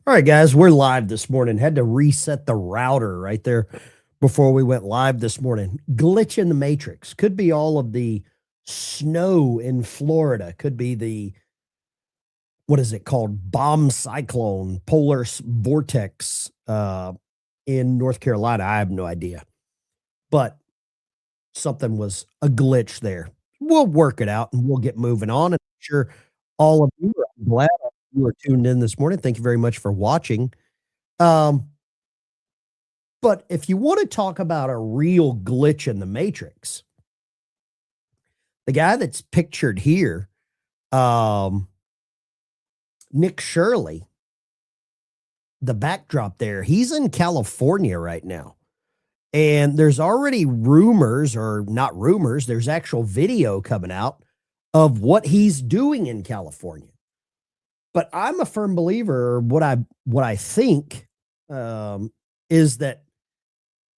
All right, guys, we're live this morning. Had to reset the router right there before we went live this morning. Glitch in the matrix. Could be all of the snow in Florida. Could be the, what is it called? Bomb cyclone, polar vortex in North Carolina. I have no idea. But something was a glitch there. We'll work it out and we'll get moving on. And I'm sure all of you, I'm glad you are tuned in this morning. Thank you very much for watching. Um, but if you want to talk about a real glitch in the matrix, the guy that's pictured here, Nick Shirley, the backdrop there, he's in California right now. And there's already rumors, or not rumors, there's actual video coming out of what he's doing in California. But I'm a firm believer, what I think is that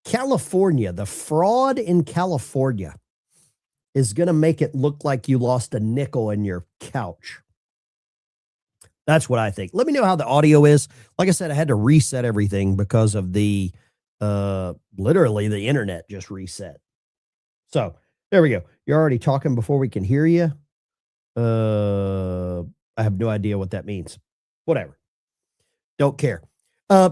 California, the fraud in California is going to make it look like you lost a nickel in your couch. That's what I think. Let me know how the audio is. Like I said, I had to reset everything because of the literally the internet just reset. So there we go. You're already talking before we can hear you. I have no idea what that means. Whatever. Don't care.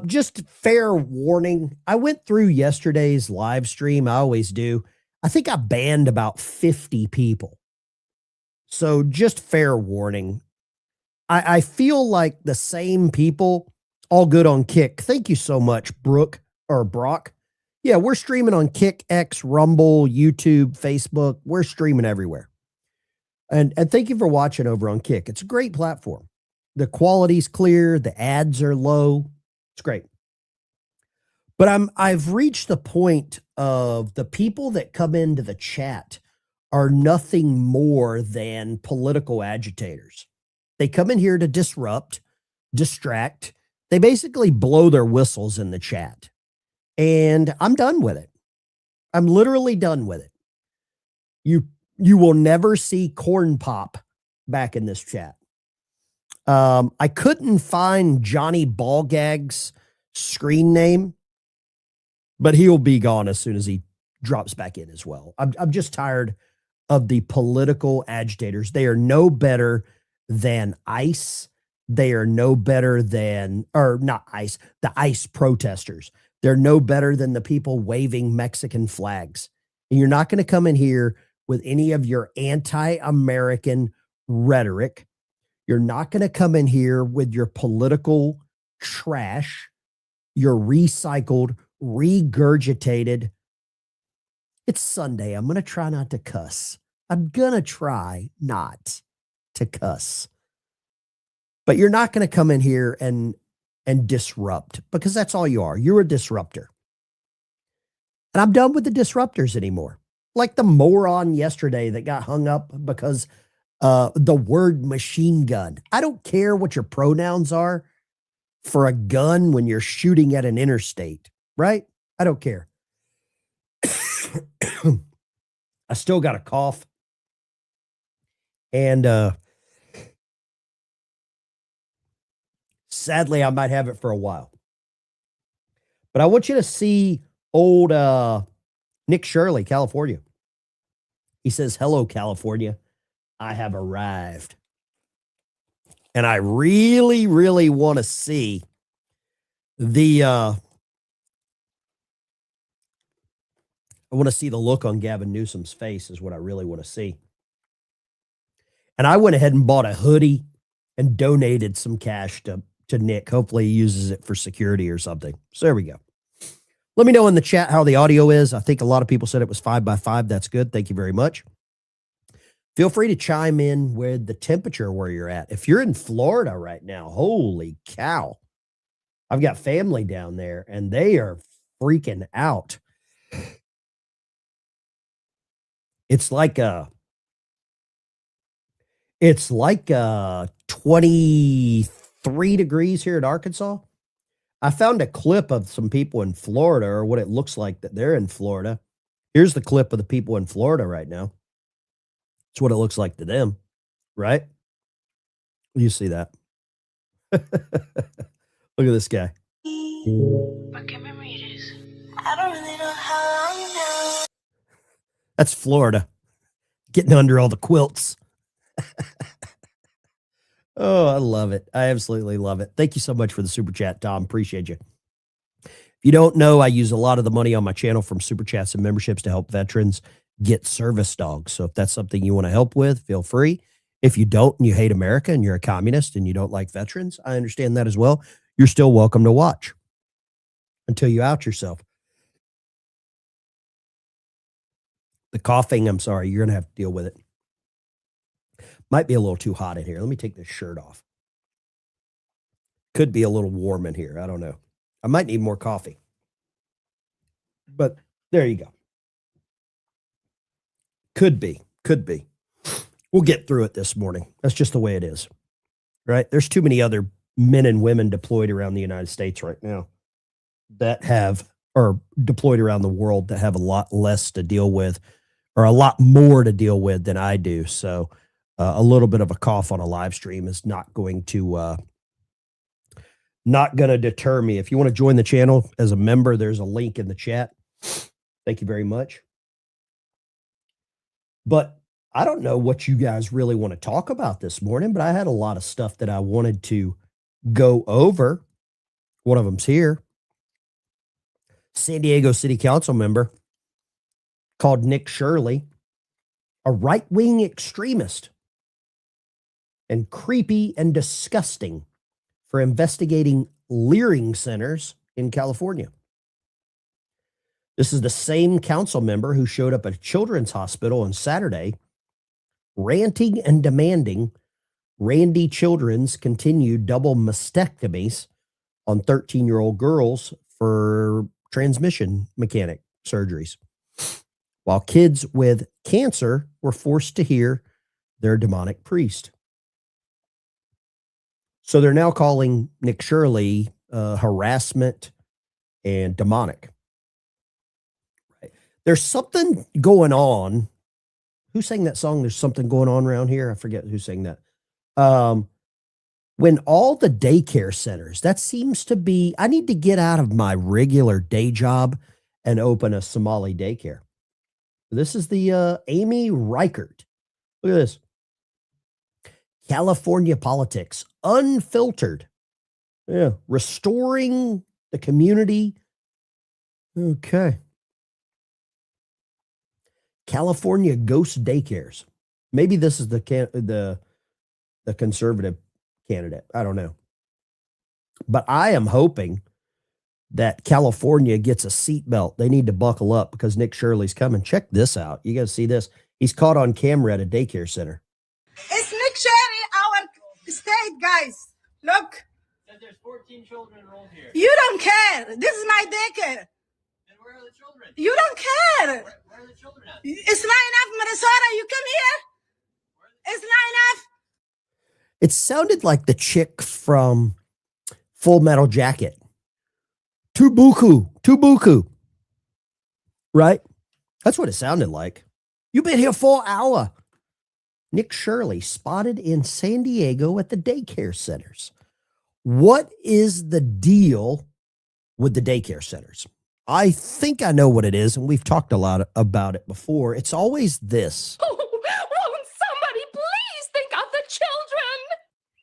Just fair warning. I went through yesterday's live stream. I always do. I think I banned about 50 people. So just fair warning. I feel like the same people, all good on Kick. Thank you so much, Brooke or Brock. Yeah, we're streaming on Kick, X, Rumble, YouTube, Facebook. We're streaming everywhere. And thank you for watching over on Kick. It's a great platform. The quality's clear. The ads are low. It's great. But I've reached the point of the people that come into the chat are nothing more than political agitators. They come in here to disrupt, distract. They basically blow their whistles in the chat. And I'm done with it. I'm literally done with it. You will never see Corn Pop back in this chat. I couldn't find Johnny Ballgag's screen name, but he'll be gone as soon as he drops back in as well. I'm just tired of the political agitators. They are no better than ICE. They are no better than, or not ICE, the ICE protesters. They're no better than the people waving Mexican flags. And you're not going to come in here with any of your anti-American rhetoric. You're not going to come in here with your political trash, your recycled, regurgitated. It's Sunday. I'm going to try not to cuss. I'm going to try not to cuss. But you're not going to come in here and disrupt, because that's all you are. You're a disruptor. And I'm done with the disruptors anymore. Like the moron yesterday that got hung up because the word machine gun. I don't care what your pronouns are for a gun when you're shooting at an interstate, right? I don't care. I still got a cough. And sadly, I might have it for a while. But I want you to see old Nick Shirley, California. He says, "Hello, California. I have arrived." And I really, really want to see the I want to see the look on Gavin Newsom's face is what I really want to see. And I went ahead and bought a hoodie and donated some cash to Nick. Hopefully he uses it for security or something. So there we go. Let me know in the chat how the audio is. I think a lot of people said it was 5x5. That's good. Thank you very much. Feel free to chime in with the temperature where you're at. If you're in Florida right now, holy cow. I've got family down there and they are freaking out. It's like 23 degrees here in Arkansas. I found a clip of some people in Florida, or what it looks like that they're in Florida. Here's the clip of the people in Florida right now. It's what it looks like to them, right? You see that. Look at this guy. I don't really know how long now. That's Florida. Getting under all the quilts. Oh, I love it. I absolutely love it. Thank you so much for the super chat, Tom. Appreciate you. If you don't know, I use a lot of the money on my channel from super chats and memberships to help veterans get service dogs. So if that's something you want to help with, feel free. If you don't and you hate America and you're a communist and you don't like veterans, I understand that as well. You're still welcome to watch until you out yourself. The coughing, I'm sorry, you're going to have to deal with it. Might be a little too hot in here. Let me take this shirt off. Could be a little warm in here. I don't know. I might need more coffee. But there you go. Could be. We'll get through it this morning. That's just the way it is, right? There's too many other men and women deployed around the United States right now that have, or deployed around the world that have a lot less to deal with, or a lot more to deal with than I do. So a little bit of a cough on a live stream is not going to deter me. If you want to join the channel as a member, there's a link in the chat. Thank you very much. But I don't know what you guys really want to talk about this morning, but I had a lot of stuff that I wanted to go over. One of them's here. San Diego City Council member called Nick Shirley a right-wing extremist and creepy and disgusting for investigating leering centers in California. This is the same council member who showed up at a children's hospital on Saturday ranting and demanding Randy Children's continued double mastectomies on 13-year-old girls for transmission mechanic surgeries, while kids with cancer were forced to hear their demonic priest. So they're now calling Nick Shirley harassment and demonic. Right. There's something going on. Who sang that song? There's something going on around here. I forget who sang that. When all the daycare centers, that seems to be, I need to get out of my regular day job and open a Somali daycare. This is the Amy Reichert. Look at this. California politics, unfiltered. Yeah, restoring the community. Okay. California ghost daycares. Maybe this is the conservative candidate. I don't know. But I am hoping that California gets a seatbelt. They need to buckle up because Nick Shirley's coming. Check this out. You got to see this. He's caught on camera at a daycare center. It's Nick Shirley, our state, guys. Look. There's 14 children enrolled here. You don't care. This is my daycare. And where are the children? You don't care. Where are the children at? It's not enough, Minnesota. You come here. It's not enough. It sounded like the chick from Full Metal Jacket. Tubuku. Right? That's what it sounded like. You've been here for an hour. Nick Shirley spotted in San Diego at the daycare centers. What is the deal with the daycare centers? I think I know what it is, and we've talked a lot about it before. It's always this. Oh, won't somebody please think of the children?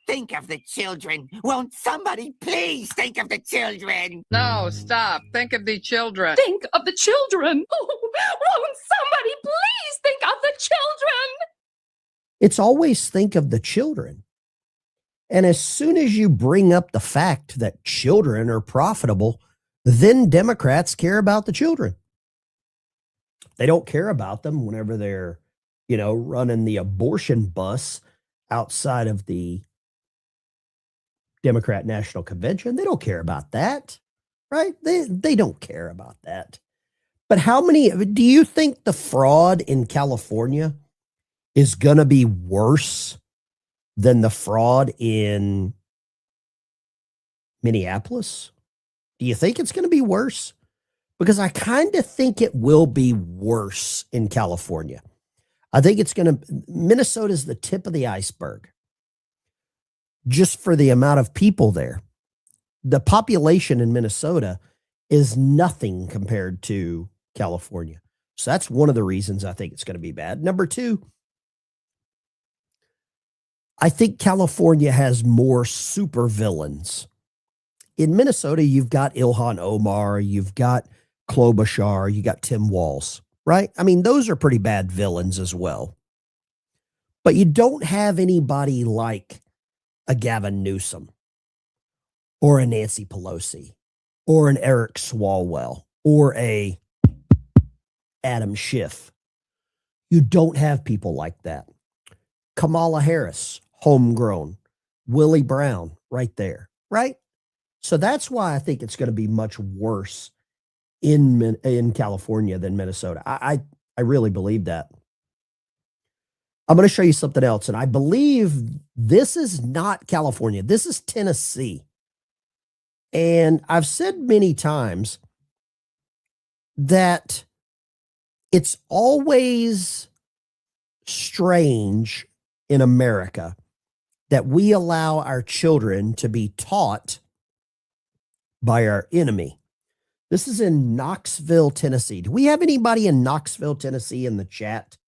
Think of the children. Won't somebody please think of the children? No, stop. Think of the children. Think of the children. Oh, won't somebody please think of the children? It's always think of the children. And as soon as you bring up the fact that children are profitable, then Democrats care about the children. They don't care about them whenever they're, running the abortion bus outside of the Democrat National Convention. They don't care about that, right? They don't care about that. But do you think the fraud in California is going to be worse than the fraud in Minneapolis? Do you think it's going to be worse? Because I kind of think it will be worse in California. I think Minnesota's the tip of the iceberg just for the amount of people there. the population in Minnesota is nothing compared to California. So that's one of the reasons I think it's going to be bad. Number two, I think California has more supervillains. In Minnesota, you've got Ilhan Omar, you've got Klobuchar, you got Tim Walz, right? I mean, those are pretty bad villains as well. But you don't have anybody like a Gavin Newsom or a Nancy Pelosi or an Eric Swalwell or a Adam Schiff. You don't have people like that. Kamala Harris, homegrown. Willie Brown, right there, right? So that's why I think it's going to be much worse in California than Minnesota. I really believe that. I'm going to show you something else, and I believe this is not California. This is Tennessee. And I've said many times that it's always strange in America that we allow our children to be taught by our enemy. This is in Knoxville, Tennessee. Do we have anybody in Knoxville, Tennessee in the chat?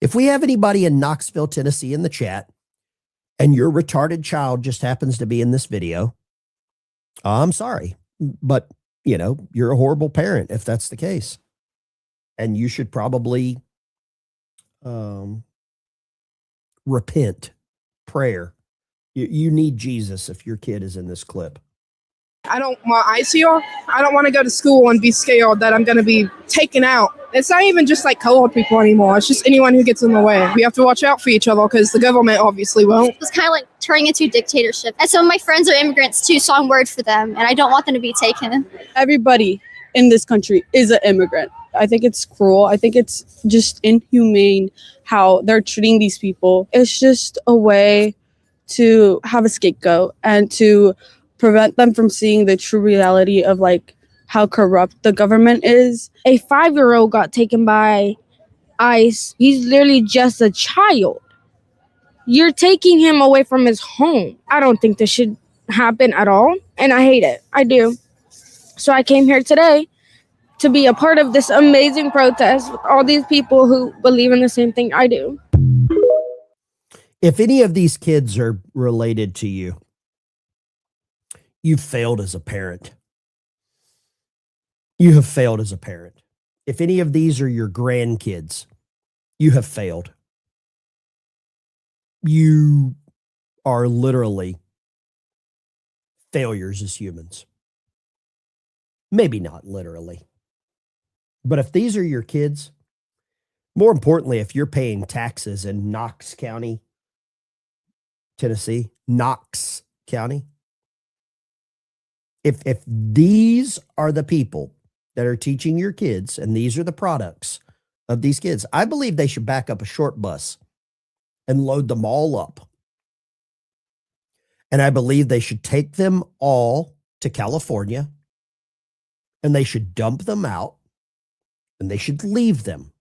If we have anybody in Knoxville, Tennessee in the chat, and your retarded child just happens to be in this video, I'm sorry, but you're a horrible parent if that's the case. And you should probably repent, prayer. You need Jesus if your kid is in this clip. I don't want ICR. I don't want to go to school and be scared that I'm going to be taken out. It's not even just like colored people anymore. It's just anyone who gets in the way. We have to watch out for each other because the government obviously won't. It's kind of like turning into dictatorship. And some of my friends are immigrants too, so I'm worried for them, and I don't want them to be taken. Everybody in this country is an immigrant. I think it's cruel. I think it's just inhumane how they're treating these people. It's just a way to have a scapegoat and to prevent them from seeing the true reality of like how corrupt the government is. A 5-year-old got taken by ICE. He's literally just a child. You're taking him away from his home. I don't think this should happen at all, and I hate it. I do. So I came here today to be a part of this amazing protest with all these people who believe in the same thing I do. If any of these kids are related to you, you've failed as a parent. You have failed as a parent. If any of these are your grandkids, you have failed. You are literally failures as humans. Maybe not literally. But if these are your kids, more importantly, if you're paying taxes in Knox County, Tennessee, Knox County, if these are the people that are teaching your kids and these are the products of these kids, I believe they should back up a short bus and load them all up. And I believe they should take them all to California and they should dump them out and they should leave them.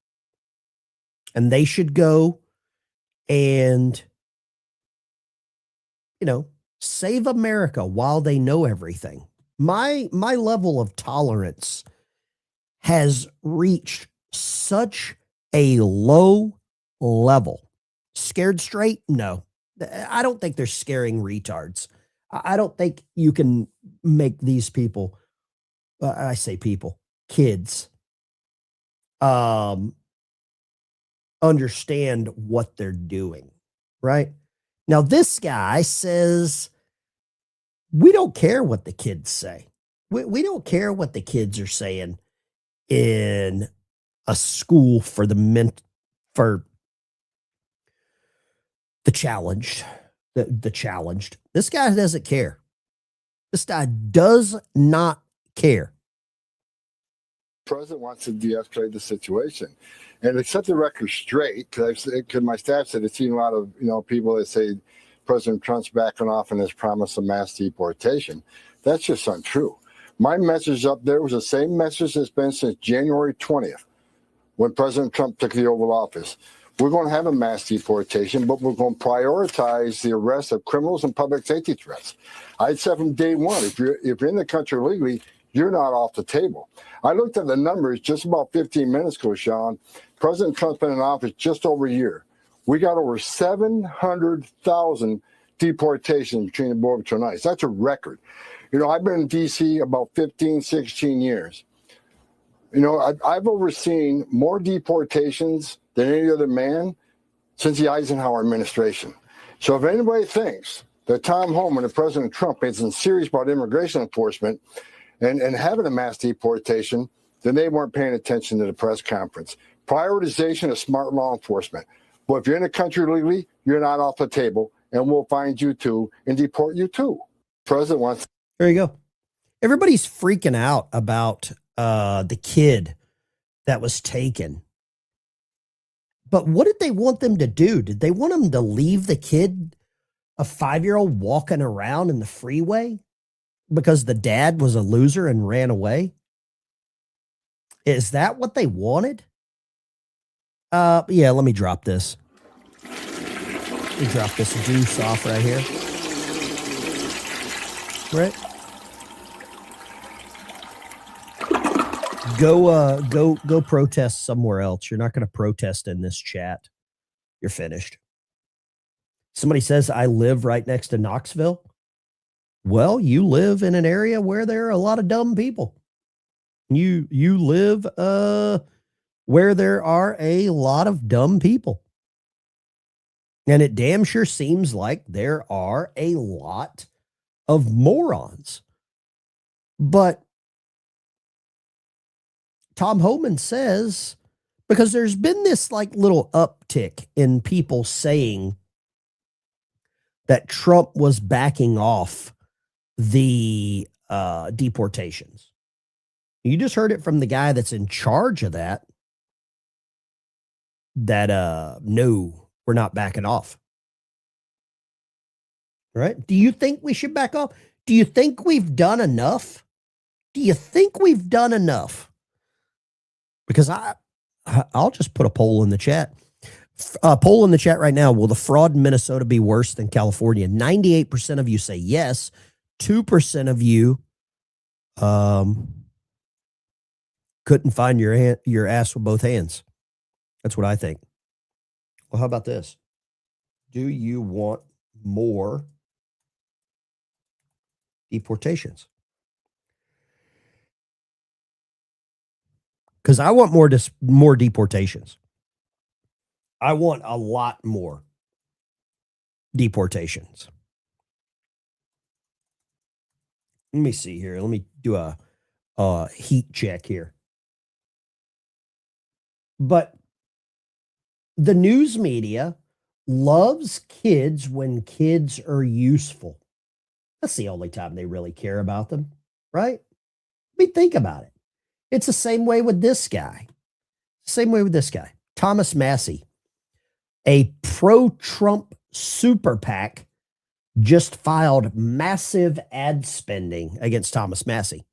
And they should go and, save America while they know everything. My level of tolerance has reached such a low level. Scared straight? No. I don't think they're scaring retards. I don't think you can make these people, I say people, kids, understand what they're doing, right? Now, this guy says, we don't care what the kids say. We don't care what the kids are saying in a school for the challenged, the challenged. This guy doesn't care. This guy does not care. The president wants to de-escalate the situation. And to set the record straight, because my staff said it's seen a lot of people that say President Trump's backing off on his promise of mass deportation. That's just untrue. My message up there was the same message that's been since January 20th, when President Trump took the Oval Office. we're going to have a mass deportation, but we're going to prioritize the arrest of criminals and public safety threats. I said from day one, if you're in the country legally, you're not off the table. I looked at the numbers just about 15 minutes ago, Sean. President Trump's been in office just over a year. We got over 700,000 deportations between the Border Patrol and ICE. That's a record. You know, I've been in D.C. about 15, 16 years. You know, I've overseen more deportations than any other man since the Eisenhower administration. So if anybody thinks that Tom Homan and President Trump isn't serious about immigration enforcement and having a mass deportation, then they weren't paying attention to the press conference. Prioritization is smart law enforcement. But if you're in the country legally, you're not off the table, and we'll find you too and deport you too. President wants. There you go. Everybody's freaking out about the kid that was taken. But what did they want them to do? Did they want them to leave the kid, a 5-year-old, walking around in the freeway because the dad was a loser and ran away? Is that what they wanted? Yeah, let me drop this. Let me drop this juice off right here. Right? Go protest somewhere else. You're not going to protest in this chat. You're finished. Somebody says, I live right next to Knoxville. Well, you live in an area where there are a lot of dumb people. You live where there are a lot of dumb people. And it damn sure seems like there are a lot of morons. But Tom Homan says, because there's been this like little uptick in people saying that Trump was backing off the deportations. You just heard it from the guy that's in charge of that, no, we're not backing off. Right? Do you think we should back off? Do you think we've done enough? Do you think we've done enough? Because I'll just put a poll in the chat. Poll in the chat right now. Will the fraud in Minnesota be worse than California? 98% of you say yes. 2% of you couldn't find your ass with both hands. That's what I think. Well, how about this? Do you want more deportations? Because I want more deportations. I want a lot more deportations. Let me see here. Let me do a heat check here. But the news media loves kids when kids are useful. That's the only time they really care about them, right? I mean, think about it. It's the same way with this guy. Same way with this guy. Thomas Massie, a pro-Trump super PAC, just filed massive ad spending against Thomas Massie.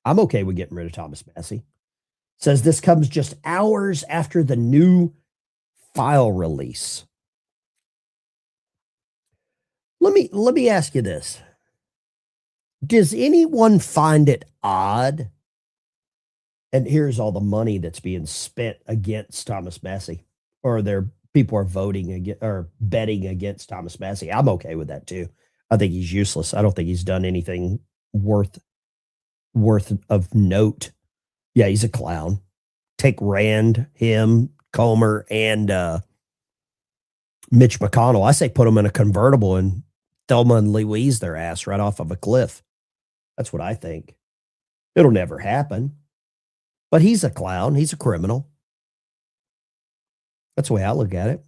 I'm okay with getting rid of Thomas Massie. Says this comes just hours after the new file release. Let me ask you this. Does anyone find it odd? And here's all the money that's being spent against Thomas Massie, or people are voting against or betting against Thomas Massie. I'm okay with that too. I think he's useless. I don't think he's done anything worth of note. Yeah, he's a clown. Take Rand, him, Comer, and Mitch McConnell. I say put them in a convertible and Thelma and Louise their ass right off of a cliff. That's what I think. It'll never happen. But he's a clown. He's a criminal. That's the way I look at it.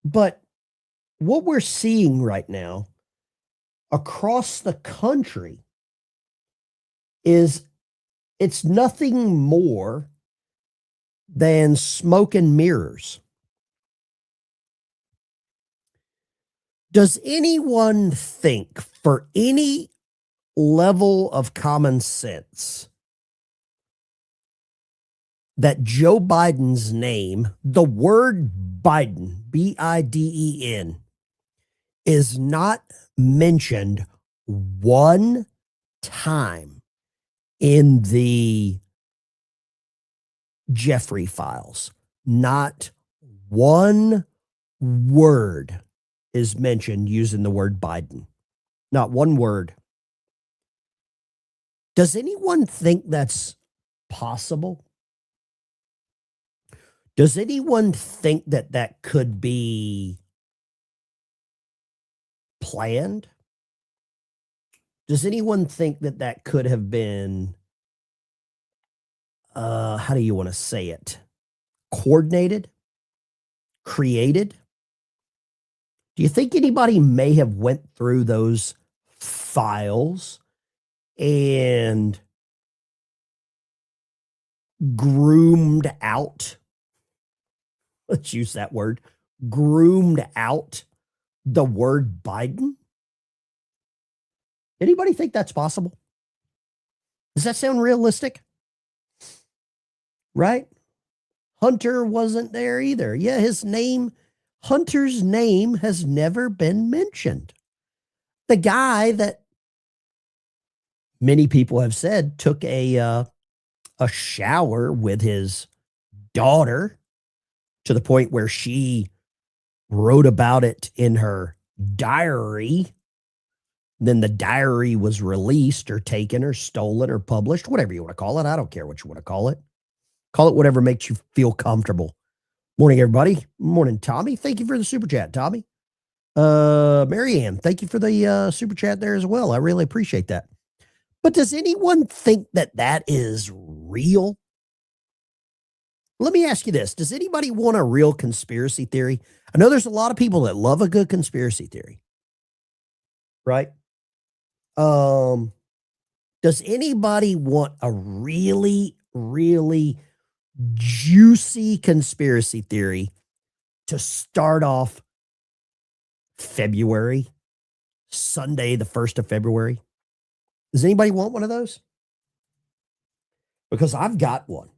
But what we're seeing right now across the country is it's nothing more than smoke and mirrors. Does anyone think for any level of common sense that Joe Biden's name, the word Biden, Biden, is not mentioned one time in the Jeffrey files? Not one word is mentioned using the word Biden. Not one word. Does anyone think that's possible? Does anyone think that that could be planned? Does anyone think that that could have been, how do you want to say it? Coordinated? Created? Do you think anybody may have went through those files and groomed out, let's use that word, groomed out the word Biden? Anybody think that's possible? Does that sound realistic? Right? Hunter wasn't there either. Yeah, Hunter's name has never been mentioned. The guy that many people have said took a shower with his daughter to the point where she wrote about it in her diary. Then the diary was released or taken or stolen or published, whatever you want to call it. I don't care what you want to call it. Call it whatever makes you feel comfortable. Morning, everybody. Morning, Tommy. Thank you for the super chat, Tommy. Marianne, thank you for the super chat there as well. I really appreciate that. But does anyone think that that is real? Let me ask you this. Does anybody want a real conspiracy theory? I know there's a lot of people that love a good conspiracy theory, right? Does anybody want a really, really juicy conspiracy theory to start off February, Sunday, the 1st of February? Does anybody want one of those? Because I've got one.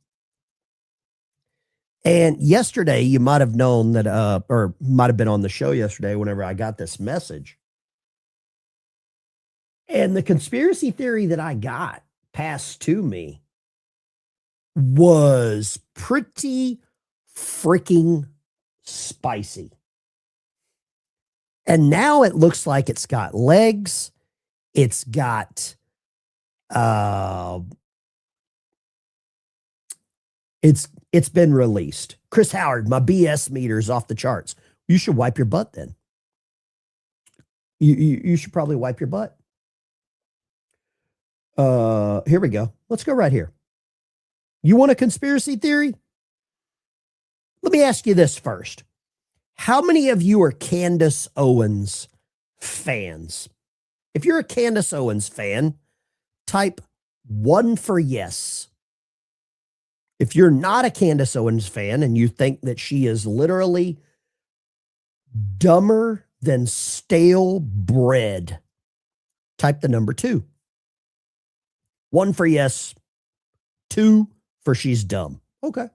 And yesterday, you might have known that, or might have been on the show yesterday whenever I got this message. And the conspiracy theory that I got passed to me was pretty freaking spicy. And now it looks like it's got legs. It's got, it's been released. Chris Howard, my BS meter's off the charts. You should wipe your butt then. You should probably wipe your butt. Here we go. Let's go right here. You want a conspiracy theory? Let me ask you this first. How many of you are Candace Owens fans? If you're a Candace Owens fan, type 1 for yes. If you're not a Candace Owens fan and you think that she is literally dumber than stale bread, type the number 2. 1 for yes, 2 for she's dumb. Okay.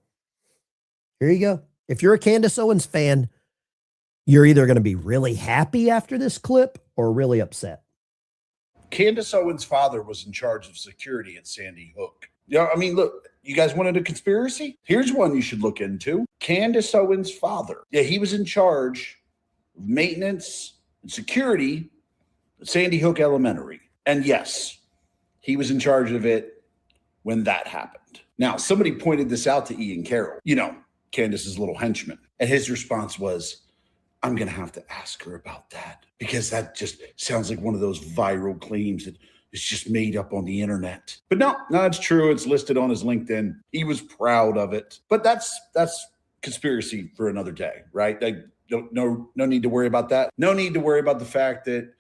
Here you go. If you're a Candace Owens fan, you're either going to be really happy after this clip or really upset. Candace Owens' father was in charge of security at Sandy Hook. Yeah, I mean, look, you guys wanted a conspiracy? Here's one you should look into. Candace Owens' father. Yeah, he was in charge of maintenance and security at Sandy Hook Elementary. And yes, he was in charge of it when that happened. Now, somebody pointed this out to Ian Carroll, Candace's little henchman. And his response was, I'm going to have to ask her about that because that just sounds like one of those viral claims that is just made up on the internet. But no, it's true. It's listed on his LinkedIn. He was proud of it. But that's conspiracy for another day, right? No need to worry about that. No need to worry about the fact that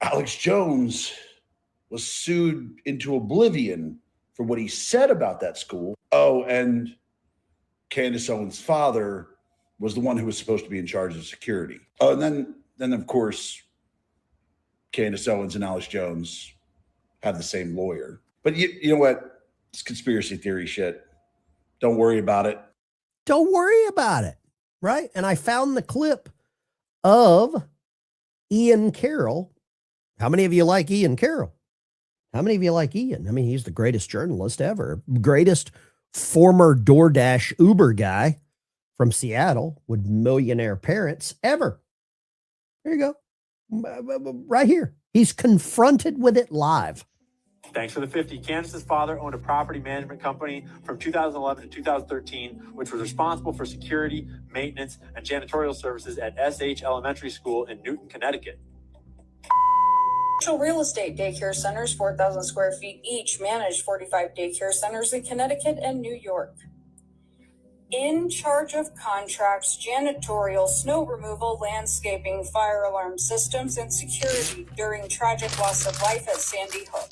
Alex Jones was sued into oblivion for what he said about that school. Oh, and Candace Owens' father was the one who was supposed to be in charge of security. Oh, and then of course, Candace Owens and Alex Jones have the same lawyer. But you know what? It's conspiracy theory shit. Don't worry about it. Don't worry about it. Right. And I found the clip of Ian Carroll. How many of you like Ian Carroll? How many of you like Ian? I mean, he's the greatest journalist ever, greatest former DoorDash Uber guy from Seattle with millionaire parents ever. There you go. Right here. He's confronted with it live. Thanks for the 50. Candace's father owned a property management company from 2011 to 2013, which was responsible for security, maintenance, and janitorial services at SH Elementary School in Newton, Connecticut. Real estate daycare centers, 4,000 square feet each, managed 45 daycare centers in Connecticut and New York. In charge of contracts, janitorial, snow removal, landscaping, fire alarm systems, and security during tragic loss of life at Sandy Hook.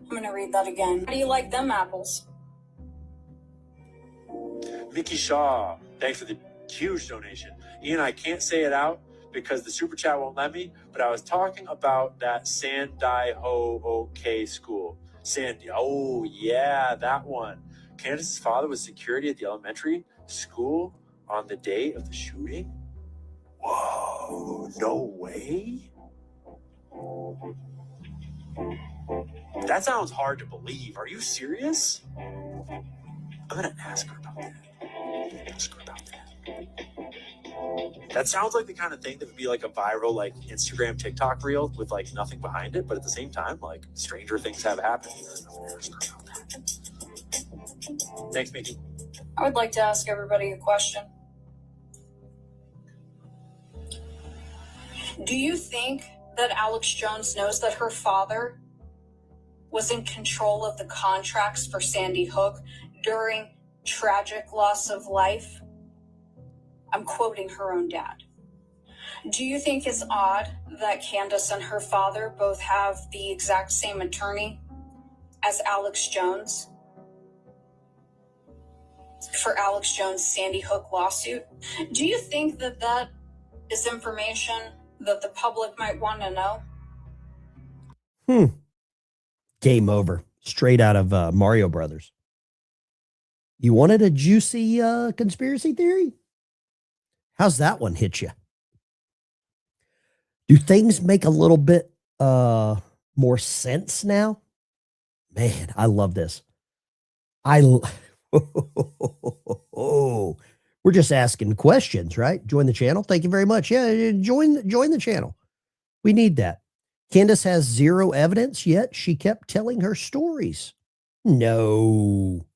I'm going to read that again. How do you like them apples? Vicky Shaw, thanks for the huge donation. Ian, I can't say it out because the super chat won't let me, but I was talking about that Sandy Hook school. Sandy, oh yeah, that one. Candace's father was security at the elementary school on the day of the shooting? Whoa, no way? That sounds hard to believe. Are you serious? I'm gonna ask her about that. That sounds like the kind of thing that would be like a viral, like Instagram, TikTok reel with like nothing behind it, but at the same time, like stranger things have happened. Thanks, Mickey. I would like to ask everybody a question. Do you think that Alex Jones knows that her father was in control of the contracts for Sandy Hook during tragic loss of life? I'm quoting her own dad. Do you think it's odd that Candace and her father both have the exact same attorney as Alex Jones for Alex Jones' Sandy Hook lawsuit? Do you think that that is information that the public might want to know? Game over. Straight out of Mario Brothers. You wanted a juicy conspiracy theory? How's that one hit you? Do things make a little bit more sense now? Man, I love this. We're just asking questions, right? Join the channel. Thank you very much. Yeah, join the channel. We need that. Candace has zero evidence, yet she kept telling her stories. No.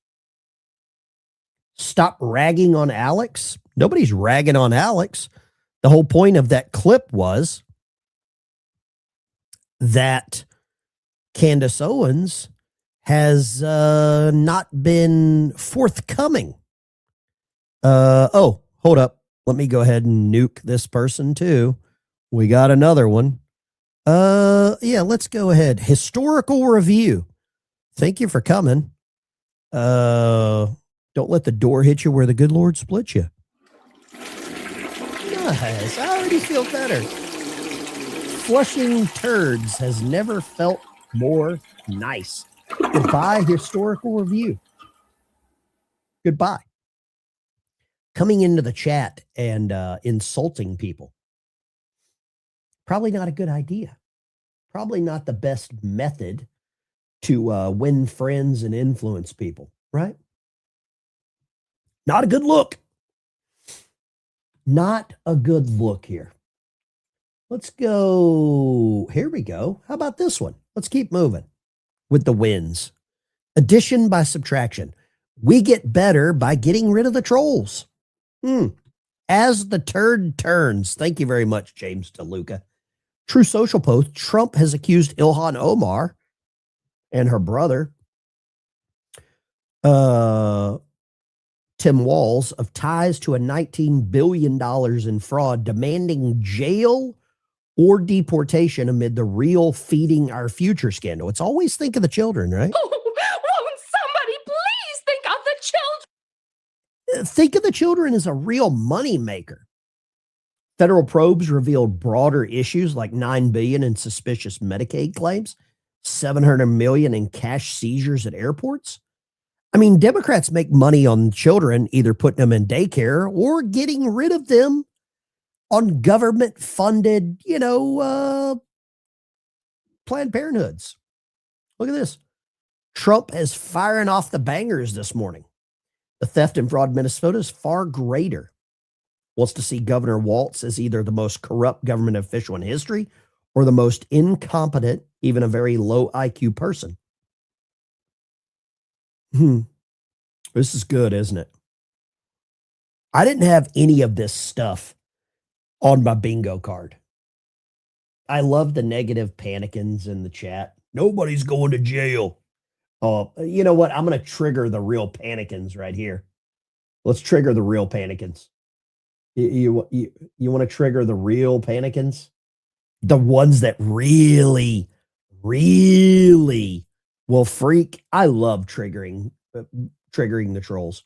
Stop ragging on Alex. Nobody's ragging on Alex. The whole point of that clip was that Candace Owens has not been forthcoming. Oh, hold up. Let me go ahead and nuke this person too. We got another one. Yeah, let's go ahead. Historical review. Thank you for coming. Don't let the door hit you where the good Lord split you. Nice. I already feel better. Flushing turds has never felt more nice. Goodbye, historical review. Goodbye. Coming into the chat and insulting people. Probably not a good idea. Probably not the best method to win friends and influence people, right? Not a good look. Not a good look here. Let's go. Here we go. How about this one? Let's keep moving with the wins. Addition by subtraction. We get better by getting rid of the trolls. As the turd turns. Thank you very much, James DeLuca. True Social Post. Trump has accused Ilhan Omar and her brother, Tim Walz, of ties to a $19 billion in fraud, demanding jail or deportation amid the real feeding our future scandal. It's always think of the children, right? Oh, won't somebody please think of the children? Think of the children as a real moneymaker. Federal probes revealed broader issues like $9 billion in suspicious Medicaid claims. 700 million in cash seizures at airports. I mean, Democrats make money on children, either putting them in daycare or getting rid of them on government funded, Planned Parenthoods. Look at this. Trump is firing off the bangers this morning. The theft and fraud in Minnesota is far greater. Wants to see Governor Walz as either the most corrupt government official in history or the most incompetent, even a very low IQ person. This is good, isn't it? I didn't have any of this stuff on my bingo card. I love the negative panicins in the chat. Nobody's going to jail. Oh, you know what? I'm going to trigger the real panicins right here. Let's trigger the real panicins. You want to trigger the real panicins? The ones that really will freak. I love triggering the trolls.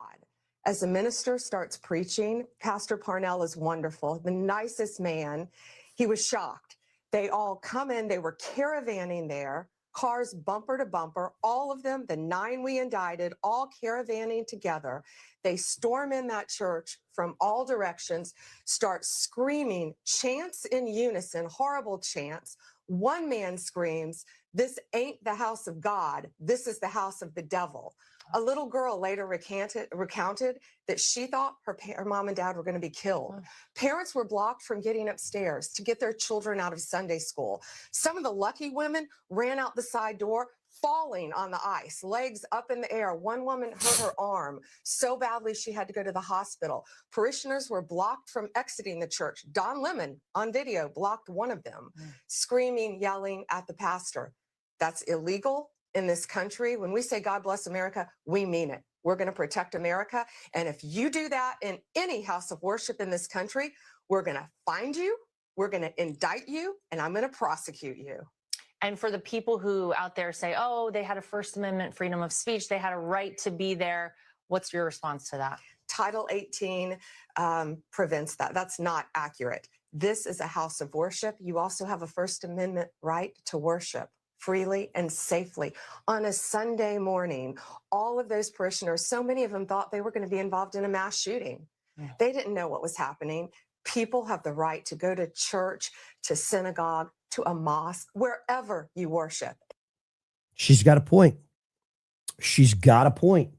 As the minister starts preaching, Pastor Parnell is wonderful, the nicest man. He was shocked. They all come in, they were caravanning there, cars bumper to bumper, all of them, the 9 we indicted, all caravanning together. They storm in that church from all directions, start screaming, chants in unison, horrible chants. One man screams, "This ain't the house of God, this is the house of the devil." A little girl later recounted that she thought her mom and dad were going to be killed. Parents were blocked from getting upstairs to get their children out of Sunday school. Some of the lucky women ran out the side door, falling on the ice, legs up in the air. One woman hurt her arm so badly she had to go to the hospital. Parishioners were blocked from exiting the church. Don Lemon on video blocked one of them, screaming, yelling at the pastor. That's illegal in this country. When we say God bless America, we mean it. We're going to protect America. And if you do that in any house of worship in this country, we're going to find you, we're going to indict you, and I'm going to prosecute you. And for the people who out there say, oh, they had a First Amendment freedom of speech, they had a right to be there, what's your response to that? Title 18 prevents that. That's not accurate. This is a house of worship. You also have a First Amendment right to worship freely and safely. On a Sunday morning, all of those parishioners, so many of them thought they were going to be involved in a mass shooting. They didn't know what was happening. People have the right to go to church, to synagogue, to a mosque, wherever you worship. She's got a point. She's got a point.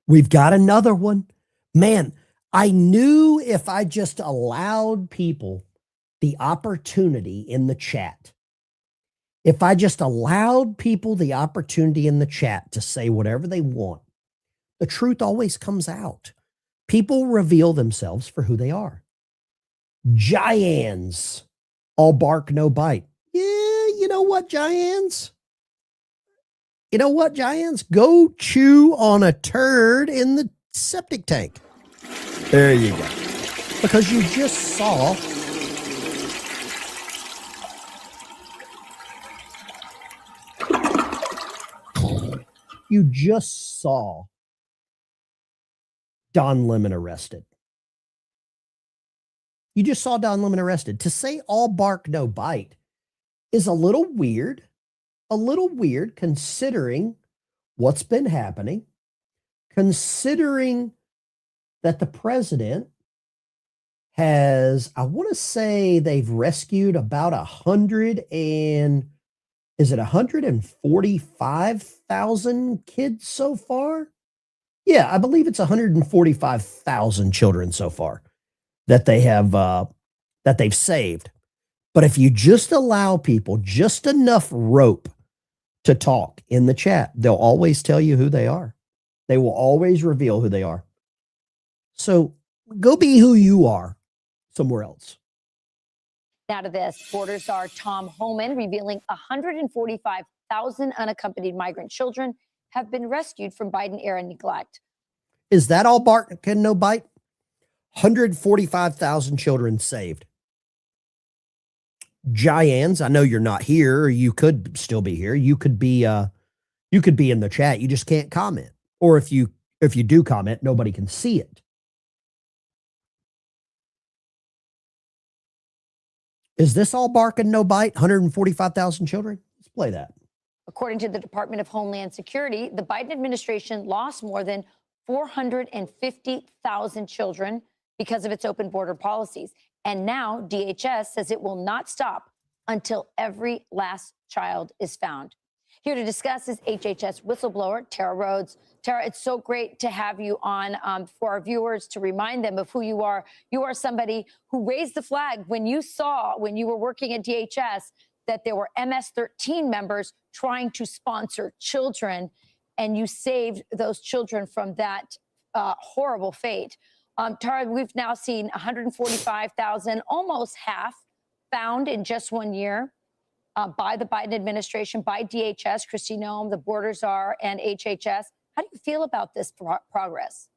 We've got another one. Man, I knew if I just allowed people the opportunity in the chat, if I just allowed people the opportunity in the chat to say whatever they want, the truth always comes out. People reveal themselves for who they are. Giants, all bark, no bite. Yeah, you know what, Giants? You know what, Giants? Go chew on a turd in the septic tank. There you go. Because you just saw Don Lemon arrested. You just saw Don Lemon arrested. To say all bark, no bite is a little weird considering what's been happening, considering that the president has, I want to say they've rescued about 145,000 kids so far? Yeah, I believe it's 145,000 children so far that they have that they've saved. But if you just allow people just enough rope to talk in the chat, they'll always tell you who they are. They will always reveal who they are. So go be who you are somewhere else. Now to this, border czar Tom Homan revealing 145,000 unaccompanied migrant children have been rescued from Biden-era neglect. Is that all bark and no bite? 145,000 children saved. Giants, I know you're not here, or you could still be here. You could be in the chat. You just can't comment. Or if you do comment, nobody can see it. Is this all bark and no bite? 145,000 children? Let's play that. According to the Department of Homeland Security, the Biden administration lost more than 450,000 children because of its open border policies. And now DHS says it will not stop until every last child is found. Here to discuss is HHS whistleblower Tara Rhodes. Tara, it's so great to have you on for our viewers to remind them of who you are. You are somebody who raised the flag when you saw, when you were working at DHS, that there were MS-13 members trying to sponsor children, and you saved those children from that horrible fate. Tara, we've now seen 145,000, almost half, found in just 1 year by the Biden administration, by DHS, Kristi Noem, the border czar, and HHS. How do you feel about this progress?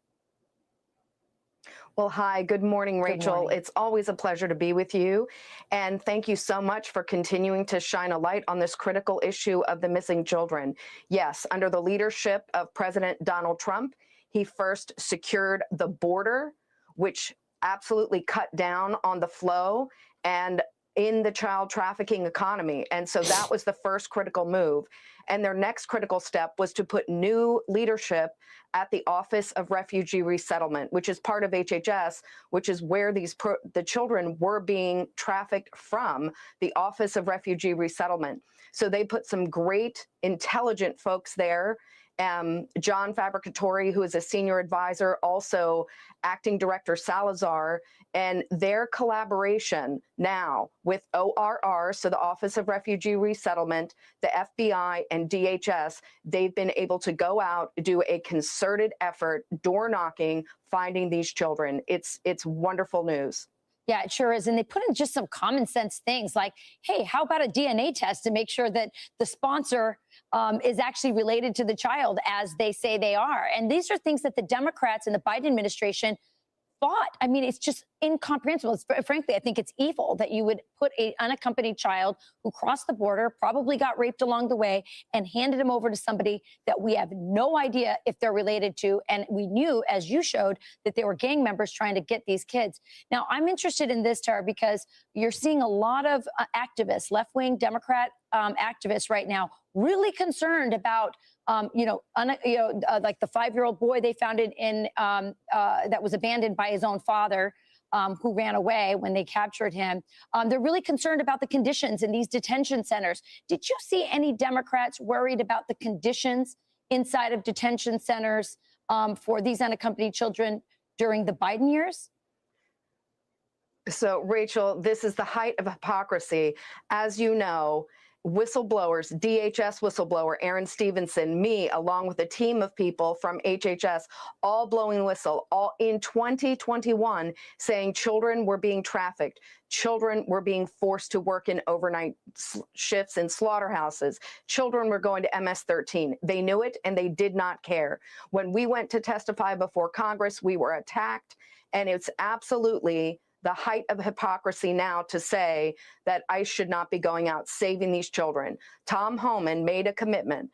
Well, hi, good morning, Rachel. Good morning. It's always a pleasure to be with you. And thank you so much for continuing to shine a light on this critical issue of the missing children. Yes, under the leadership of President Donald Trump, he first secured the border, which absolutely cut down on the flow and in the child trafficking economy. And so that was the first critical move. And their next critical step was to put new leadership at the Office of Refugee Resettlement, which is part of HHS, which is where the children were being trafficked from, the Office of Refugee Resettlement. So they put some great, intelligent folks there. John Fabricatore, who is a senior advisor, also acting director Salazar, and their collaboration now with ORR, so the Office of Refugee Resettlement, the FBI, and DHS, they've been able to go out, do a concerted effort, door knocking, finding these children. It's wonderful news. Yeah, it sure is. And they put in just some common sense things like, hey, how about a DNA test to make sure that the sponsor is actually related to the child as they say they are. And these are things that the Democrats and the Biden administration fought. I mean, it's just incomprehensible. Frankly, I think it's evil that you would put an unaccompanied child who crossed the border, probably got raped along the way, and handed him over to somebody that we have no idea if they're related to. And we knew, as you showed, that they were gang members trying to get these kids. Now, I'm interested in this, Tara, because you're seeing a lot of activists, left-wing Democrat activists right now, really concerned about like the 5-year-old boy they found in that was abandoned by his own father, who ran away when they captured him. They're really concerned about the conditions in these detention centers. Did you see any Democrats worried about the conditions inside of detention centers for these unaccompanied children during the Biden years? So, Rachel, this is the height of hypocrisy. As you know, whistleblowers, DHS whistleblower Aaron Stevenson, me, along with a team of people from HHS, all blowing whistle, all in 2021, saying children were being trafficked, children were being forced to work in overnight shifts in slaughterhouses, children were going to MS-13. They knew it and they did not care. When we went to testify before Congress, we were attacked, and it's absolutely the height of hypocrisy now to say that ICE should not be going out saving these children. Tom Homan made a commitment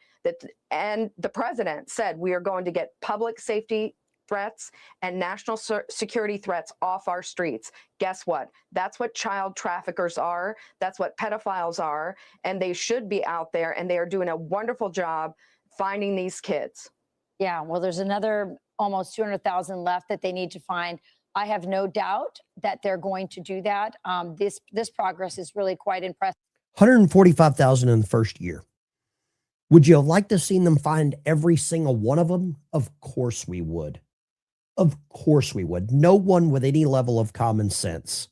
and the president said we are going to get public safety threats and national security threats off our streets. Guess what? That's what child traffickers are. That's what pedophiles are. And they should be out there, and they are doing a wonderful job finding these kids. Yeah, well, there's another almost 200,000 left that they need to find. I have no doubt that they're going to do that. This progress is really quite impressive. 145,000 in the first year. Would you have liked to have seen them find every single one of them? Of course we would. Of course we would. No one with any level of common sense.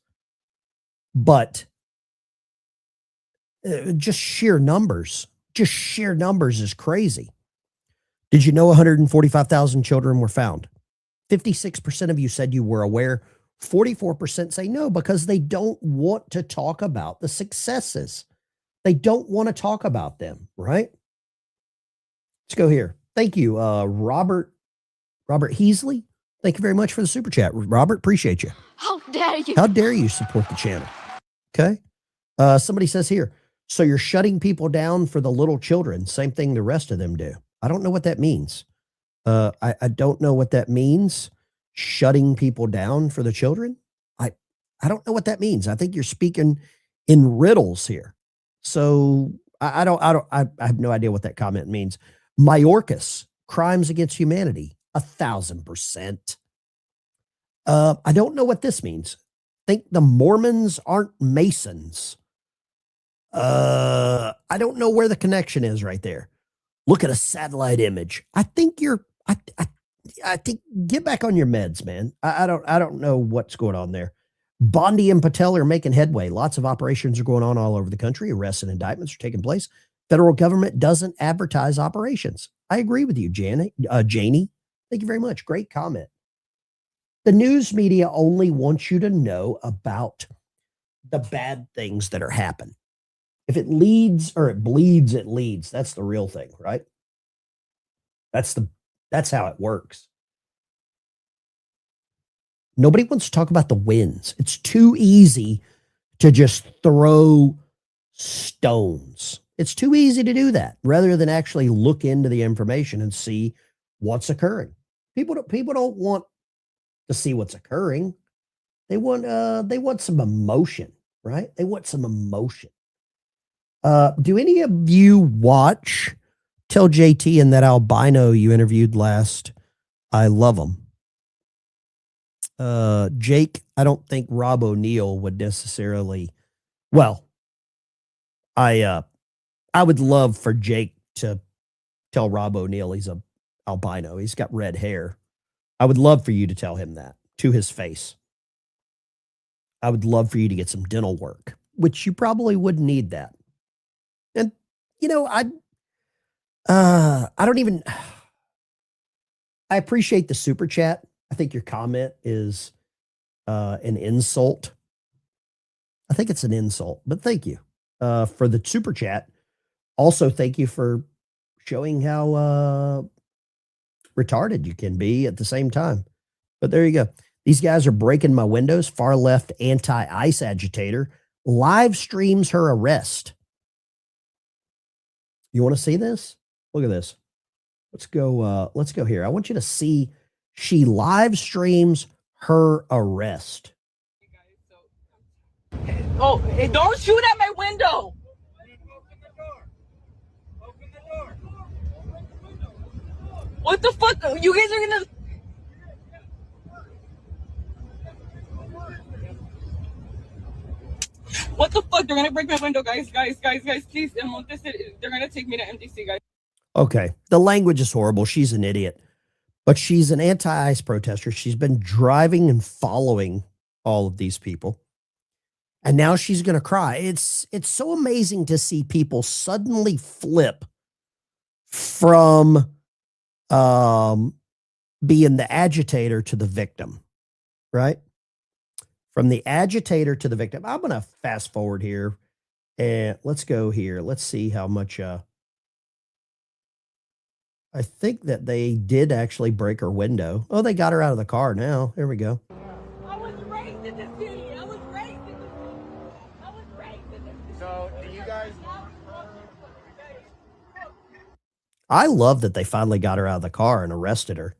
But just sheer numbers is crazy. Did you know 145,000 children were found? 56% of you said you were aware. 44% say no because they don't want to talk about the successes. They don't want to talk about them, right? Let's go here. Thank you, Robert Heasley. Thank you very much for the super chat. Robert, appreciate you. How dare you? How dare you support the channel? Okay. Somebody says here, so you're shutting people down for the little children. Same thing the rest of them do. I don't know what that means. I don't know what that means. Shutting people down for the children. I don't know what that means. I think you're speaking in riddles here. So I have no idea what that comment means. Mayorkas, crimes against humanity, 1,000%. I don't know what this means. Think the Mormons aren't Masons. I don't know where the connection is right there. Look at a satellite image. I think I think get back on your meds, man. I don't know what's going on there. Bondi and Patel are making headway. Lots of operations are going on all over the country. Arrests and indictments are taking place. Federal government doesn't advertise operations. I agree with you, Janie. Thank you very much. Great comment. The news media only wants you to know about the bad things that are happening. If it leads or it bleeds, it leads. That's the real thing, right? That's how it works. Nobody wants to talk about the wins. It's too easy to just throw stones. It's too easy to do that rather than actually look into the information and see what's occurring. People don't want to see what's occurring. They want some emotion, right? They want some emotion. Do any of you watch Tell JT and that albino you interviewed last? I love him. Jake, I don't think Rob O'Neill would necessarily. Well, I would love for Jake to tell Rob O'Neill he's a albino. He's got red hair. I would love for you to tell him that to his face. I would love for you to get some dental work, which you probably would need that. And I don't even. I appreciate the super chat. I think your comment is an insult. I think it's an insult, but thank you for the super chat. Also, thank you for showing how retarded you can be at the same time. But there you go. These guys are breaking my windows. Far left anti-ICE agitator live streams her arrest. You want to see this? Look at this. Let's go here. I want you to see she live streams her arrest. Oh, hey, don't shoot at my window. What the fuck? You guys are gonna. What the fuck? They're gonna break my window, guys, please. They're gonna take me to MDC, guys. Okay. The language is horrible. She's an idiot. But she's an anti-ICE protester. She's been driving and following all of these people. And now she's going to cry. It's so amazing to see people suddenly flip from being the agitator to the victim, right? From the agitator to the victim. I'm going to fast forward here. And let's go here. Let's see how much... I think that they did actually break her window. Oh, they got her out of the car now. There we go. I was raised in the city. I was raised in the city. So, do you guys? I love that they finally got her out of the car and arrested her.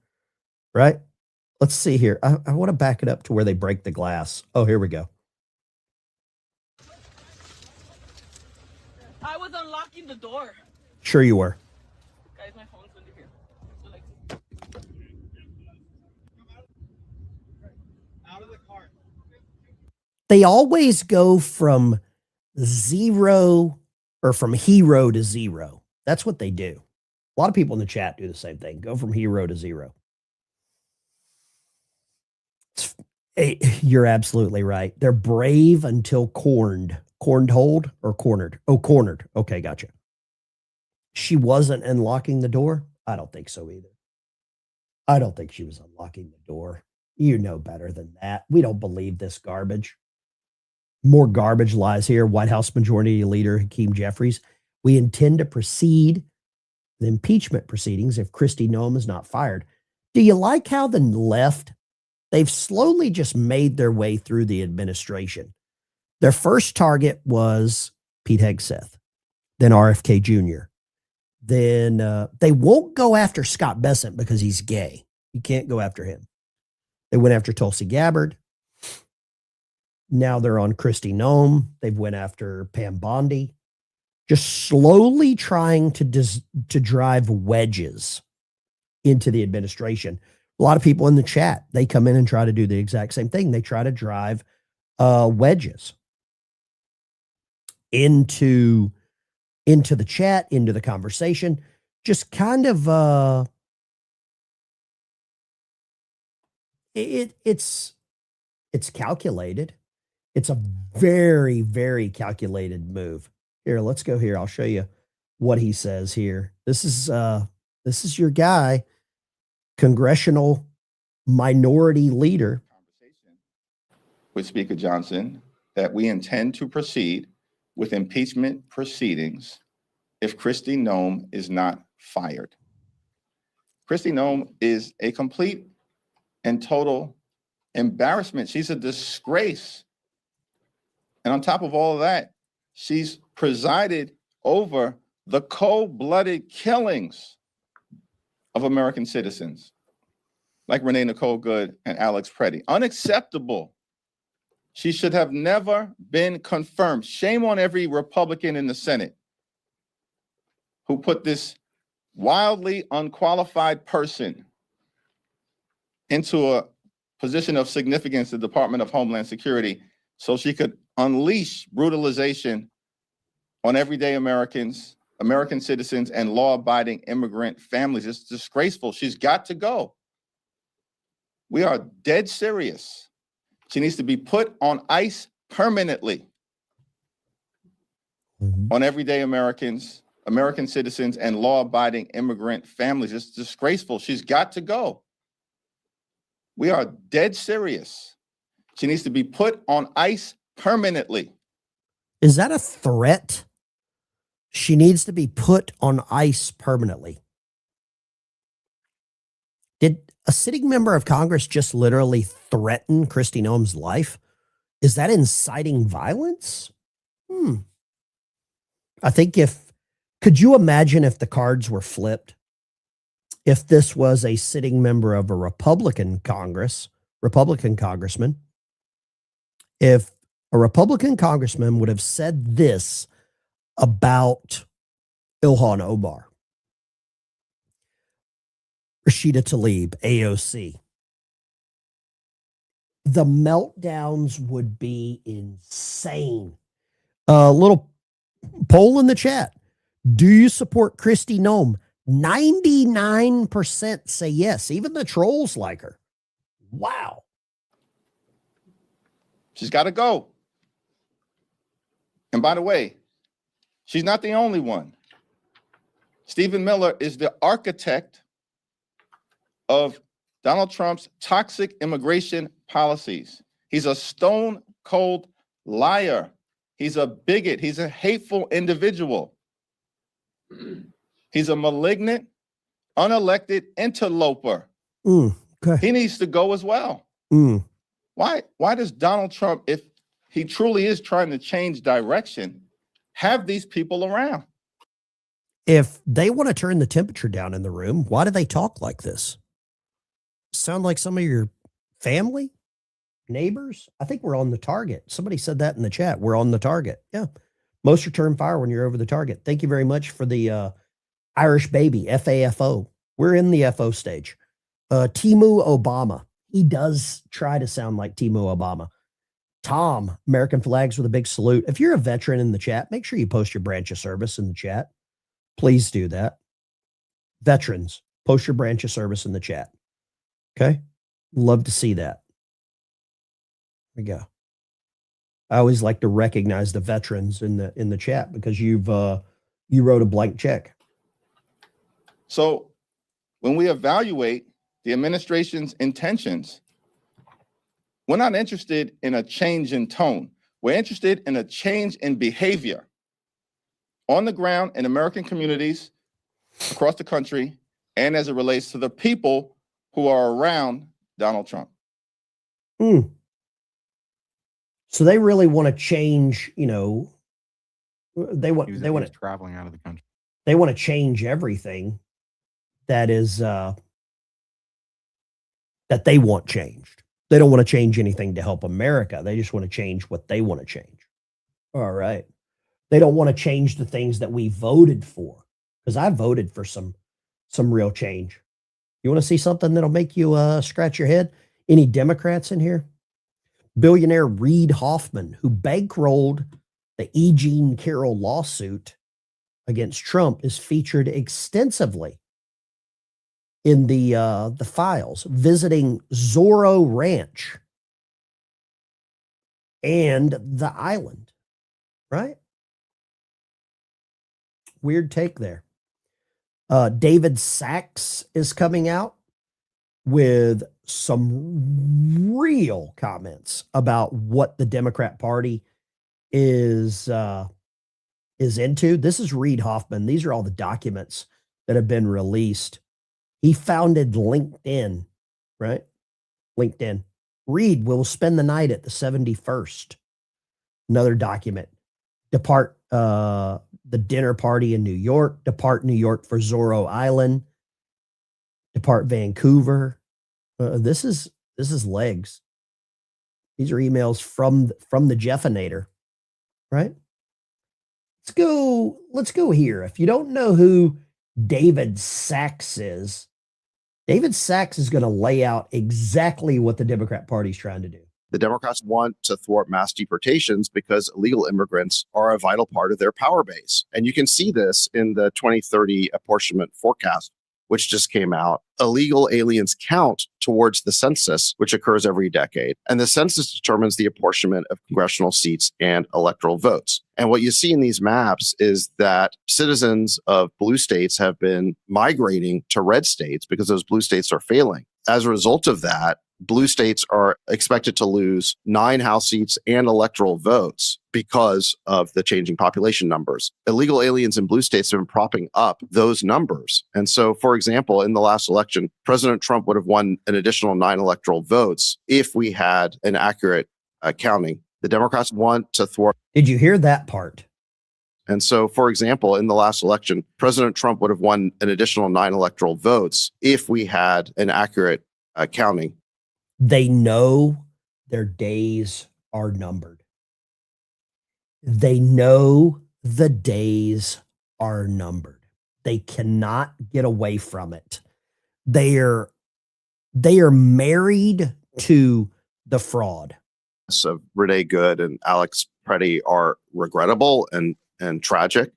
Right? Let's see here. I want to back it up to where they break the glass. Oh, here we go. I was unlocking the door. Sure you were. Guys, my phone's under here. So, like, Out of the car. They always go from zero or from hero to zero. That's what they do. A lot of people in the chat do the same thing. Go from hero to zero. You're absolutely right. They're brave until cornered. Cornered hold or cornered? Oh, cornered. Okay, gotcha. She wasn't unlocking the door? I don't think so either. I don't think she was unlocking the door. You know better than that. We don't believe this garbage. More garbage lies here. White House Majority Leader Hakeem Jeffries. We intend to proceed the impeachment proceedings if Kristi Noem is not fired. Do you like how the left, they've slowly just made their way through the administration? Their first target was Pete Hegseth, then RFK Jr. Then they won't go after Scott Bessent because he's gay. You can't go after him. They went after Tulsi Gabbard. Now they're on Kristi Noem. They've went after Pam Bondi. just slowly trying to drive wedges into the administration. A lot of people in the chat, they come in and try to do the exact same thing. They try to drive wedges into the chat, into the conversation, just kind of it's calculated. It's a very, very calculated move. Here, let's go here. I'll show you what he says here. This is your guy, congressional minority leader. With Speaker Johnson that we intend to proceed with impeachment proceedings if Kristi Noem is not fired. Kristi Noem is a complete and total embarrassment. She's a disgrace. And on top of all of that, she's presided over the cold-blooded killings of American citizens like Renee Nicole Good and Alex Preddy. Unacceptable. She should have never been confirmed. Shame on every Republican in the Senate who put this wildly unqualified person into a position of significance in the Department of Homeland Security so she could unleash brutalization on everyday Americans, American citizens, and law-abiding immigrant families. It's disgraceful. She's got to go. We are dead serious. She needs to be put on ice permanently on everyday Americans, American citizens, and law-abiding immigrant families. It's disgraceful. She's got to go. We are dead serious. She needs to be put on ice permanently. Is that a threat? She needs to be put on ice permanently. Did a sitting member of Congress just literally threaten Kristi Noem's life? Is that inciting violence? I think could you imagine if the cards were flipped? If this was a sitting member of a Republican congressman, if a Republican congressman would have said this about Ilhan Omar, Rashida Tlaib, AOC, the meltdowns would be insane. A little poll in the chat. Do you support Kristi Noem? 99% say yes. Even the trolls like her. Wow. She's got to go. And by the way, she's not the only one. Stephen Miller is the architect of Donald Trump's toxic immigration policies. He's a stone cold liar. He's a bigot. He's a hateful individual. He's a malignant, unelected interloper. Okay. He needs to go as well. Why does Donald Trump, if he truly is trying to change direction, have these people around? If they want to turn the temperature down in the room, why do they talk like this? Sound like some of your family, neighbors? I think we're on the target. Somebody said that in the chat. We're on the target. Yeah. Most return fire when you're over the target. Thank you very much for the Irish baby, FAFO. We're in the FO stage. Timu Obama. He does try to sound like Timu Obama. Tom, American flags with a big salute. If you're a veteran in the chat, make sure you post your branch of service in the chat. Please do that. Veterans, post your branch of service in the chat. Okay? Love to see that. There we go. I always like to recognize the veterans in the chat because you wrote a blank check. So when we evaluate the administration's intentions, we're not interested in a change in tone. We're interested in a change in behavior on the ground in American communities across the country and as it relates to the people who are around Donald Trump. So they really want to change, they want traveling out of the country. They want to change everything that is that they want changed. They don't want to change anything to help America. They just want to change what they want to change. All right. They don't want to change the things that we voted for, because I voted for some real change. You want to see something that'll make you scratch your head? Any Democrats in here? Billionaire Reid Hoffman, who bankrolled the E. Jean Carroll lawsuit against Trump, is featured extensively in the files, visiting Zorro Ranch and the island, right? Weird take there. David Sachs is coming out with some real comments about what the Democrat Party is into. This is Reid Hoffman. These are all the documents that have been released. He founded LinkedIn, right? LinkedIn. Reid will spend the night at the 71st. Another document. Depart the dinner party in New York. Depart New York for Zorro Island. Depart Vancouver. This is legs. These are emails from the Jeffinator, right? Let's go here. If you don't know who David Sachs is, David Sachs is going to lay out exactly what the Democrat Party is trying to do. The Democrats want to thwart mass deportations because illegal immigrants are a vital part of their power base. And you can see this in the 2030 apportionment forecast, which just came out. Illegal aliens count towards the census, which occurs every decade. And the census determines the apportionment of congressional seats and electoral votes. And what you see in these maps is that citizens of blue states have been migrating to red states because those blue states are failing. As a result of that, blue states are expected to lose 9 House seats and electoral votes because of the changing population numbers. Illegal aliens in blue states have been propping up those numbers. And so, for example, in the last election, President Trump would have won an additional 9 electoral votes if we had an accurate counting. The Democrats want to thwart. Did you hear that part? And so, for example, in the last election, President Trump would have won an additional 9 electoral votes if we had an accurate counting. They know their days are numbered. They know the days are numbered. They cannot get away from it. They are married to the fraud. So Renee Good and Alex Preddy are regrettable and tragic.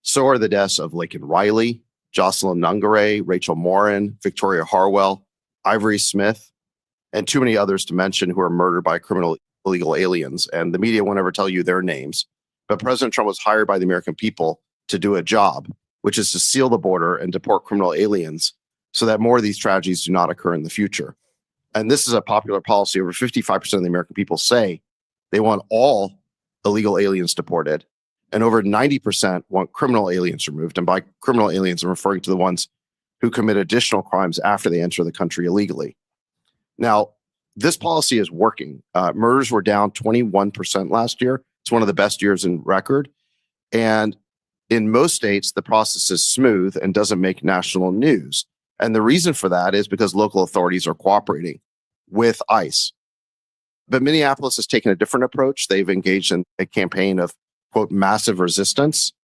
So are the deaths of Laken Riley, Jocelyn Nungare, Rachel Morin, Victoria Harwell, Ivory Smith, and too many others to mention who are murdered by criminal illegal aliens. And the media won't ever tell you their names. But President Trump was hired by the American people to do a job, which is to seal the border and deport criminal aliens so that more of these tragedies do not occur in the future. And this is a popular policy. Over 55% of the American people say they want all illegal aliens deported. And over 90% want criminal aliens removed. And by criminal aliens, I'm referring to the ones who commit additional crimes after they enter the country illegally. Now, this policy is working. Murders were down 21% last year. It's one of the best years in record. And in most states, the process is smooth and doesn't make national news. And the reason for that is because local authorities are cooperating with ICE. But Minneapolis has taken a different approach. They've engaged in a campaign of, quote, massive resistance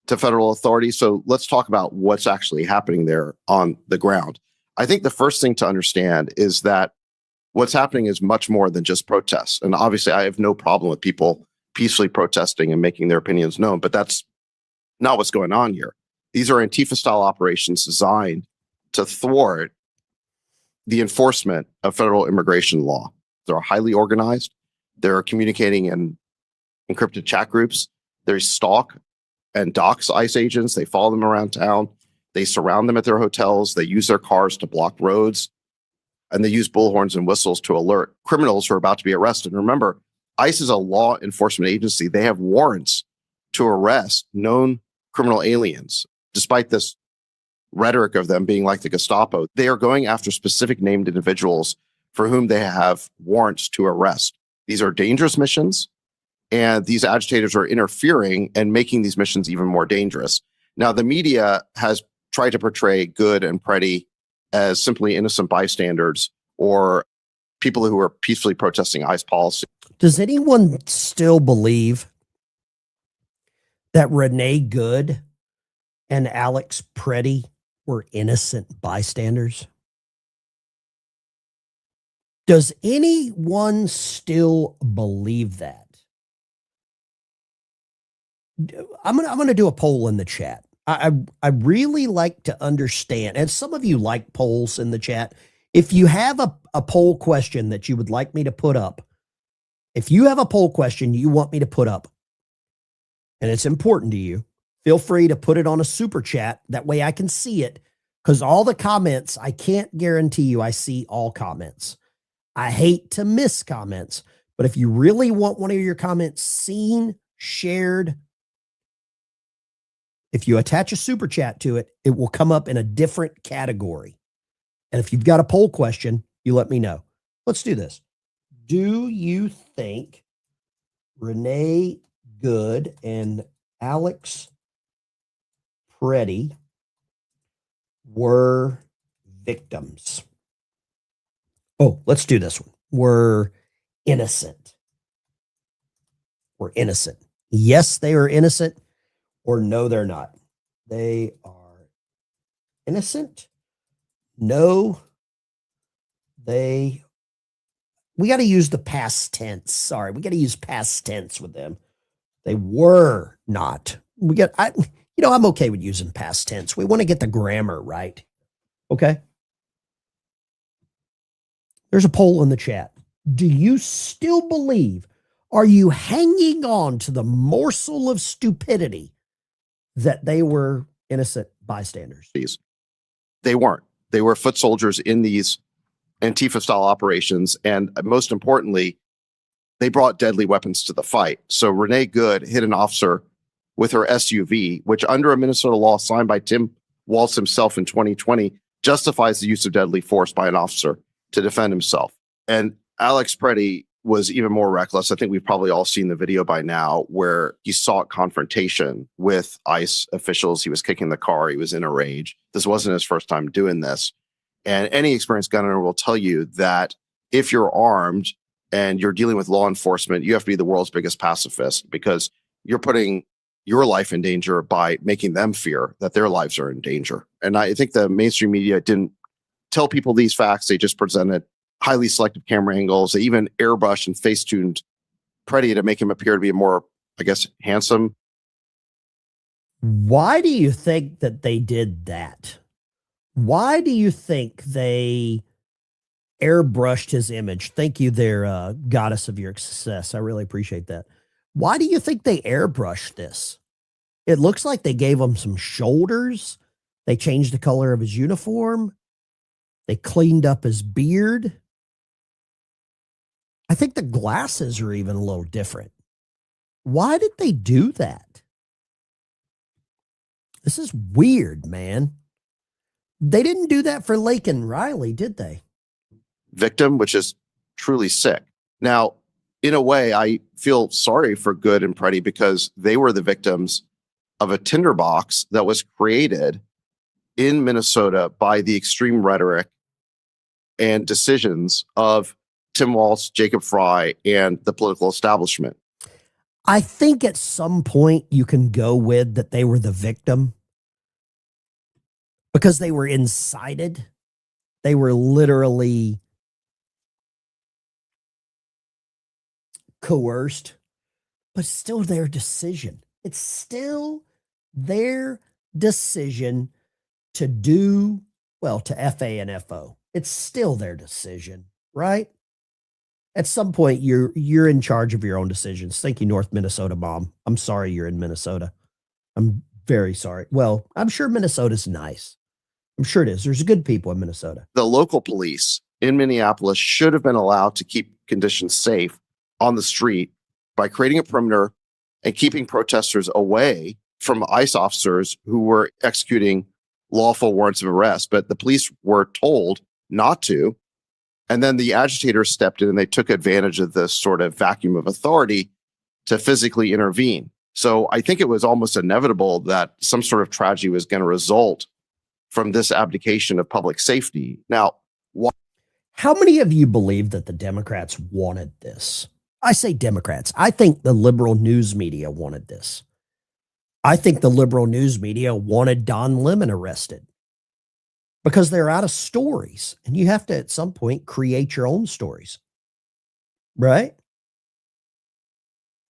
to federal authorities. So let's talk about what's actually happening there on the ground. I think the first thing to understand is that what's happening is much more than just protests. And obviously, I have no problem with people peacefully protesting and making their opinions known, but that's not what's going on here. These are Antifa-style operations designed to thwart the enforcement of federal immigration law. They're highly organized. They're communicating in encrypted chat groups. They stalk and dox ICE agents. They follow them around town. They surround them at their hotels. They use their cars to block roads. And they use bullhorns and whistles to alert criminals who are about to be arrested. And remember, ICE is a law enforcement agency. They have warrants to arrest known criminal aliens. Despite this rhetoric of them being like the Gestapo, they are going after specific named individuals for whom they have warrants to arrest. These are dangerous missions, and these agitators are interfering and making these missions even more dangerous. Now, the media has tried to portray Good and Preddy as simply innocent bystanders or people who are peacefully protesting ICE policy. Does anyone still believe that Renee Good and Alex Preddy were innocent bystanders? Does anyone still believe that? I'm gonna do a poll in the chat. I really like to understand, and some of you like polls in the chat. If you have a poll question that you would like me to put up, if you have a poll question you want me to put up, and it's important to you, feel free to put it on a super chat. That way I can see it, because all the comments, I can't guarantee you I see all comments. I hate to miss comments, but if you really want one of your comments seen, shared, if you attach a super chat to it, it will come up in a different category. And if you've got a poll question, you let me know. Let's do this. Do you think Renee Good and Alex Preddy were victims? Oh, let's do this one. Were innocent. Were innocent. Yes, they are innocent, or no, they're not. They are innocent. No, we got to use the past tense. Sorry, we got to use past tense with them. They were not. I'm okay with using past tense. We want to get the grammar right. Okay. There's a poll in the chat. Do you still believe? Are you hanging on to the morsel of stupidity that they were innocent bystanders? They weren't. They were foot soldiers in these Antifa-style operations. And most importantly, they brought deadly weapons to the fight. So Renee Good hit an officer with her SUV, which under a Minnesota law signed by Tim Walz himself in 2020 justifies the use of deadly force by an officer to defend himself. And Alex Preddy was even more reckless. I think we've probably all seen the video by now where he sought confrontation with ICE officials. He was kicking the car. He was in a rage. This wasn't his first time doing this. And any experienced gun owner will tell you that if you're armed and you're dealing with law enforcement, you have to be the world's biggest pacifist, because you're putting your life in danger by making them fear that their lives are in danger. And I think the mainstream media didn't tell people these facts. They just presented highly selective camera angles. They even airbrushed and face-tuned Preddy to make him appear to be more, I guess, handsome. Why do you think that they did that? Why do you think they airbrushed his image? Thank you there, goddess of your success. I really appreciate that. Why do you think they airbrushed this? It looks like they gave him some shoulders. They changed the color of his uniform. They cleaned up his beard. I think the glasses are even a little different. Why did they do that? This is weird, man. They didn't do that for Laken Riley, did they? Victim, which is truly sick. Now, in a way, I feel sorry for Good and Preddy, because they were the victims of a tinderbox that was created in Minnesota by the extreme rhetoric and decisions of Tim Walz, Jacob Fry, and the political establishment. I think at some point you can go with that they were the victim because they were incited. They were literally coerced, but still their decision. It's still their decision to do, well, to FA and FO. It's still their decision, right? At some point, you're in charge of your own decisions. Thank you, North Minnesota Mom. I'm sorry you're in Minnesota. I'm very sorry. Well, I'm sure Minnesota's nice. I'm sure it is. There's good people in Minnesota. The local police in Minneapolis should have been allowed to keep conditions safe on the street by creating a perimeter and keeping protesters away from ICE officers who were executing lawful warrants of arrest. But the police were told not to. And then the agitators stepped in and they took advantage of this sort of vacuum of authority to physically intervene. So I think it was almost inevitable that some sort of tragedy was going to result from this abdication of public safety. Now, how many of you believe that the Democrats wanted this? I say Democrats. I think the liberal news media wanted this. I think the liberal news media wanted Don Lemon arrested because they're out of stories. And you have to, at some point, create your own stories, right?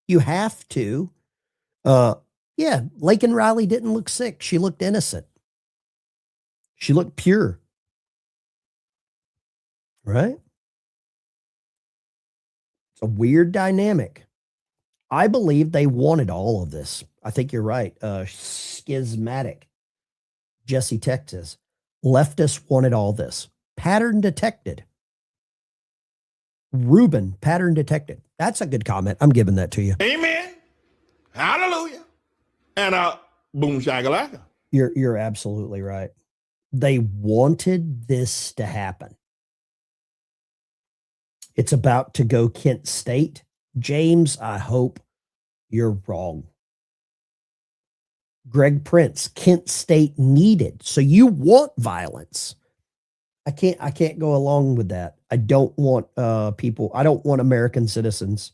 You have to. Yeah, Laken Riley didn't look sick. She looked innocent. She looked pure. Right? It's a weird dynamic. I believe they wanted all of this. I think you're right. Schismatic. Jesse Texas. Leftists wanted all this. Pattern detected. Reuben, pattern detected. That's a good comment. I'm giving that to you. Amen. Hallelujah. And boom shakalaka. You're absolutely right. They wanted this to happen. It's about to go Kent State. James, I hope you're wrong. Greg Prince, Kent State needed. So you want violence. I can't go along with that. I don't want people, I don't want American citizens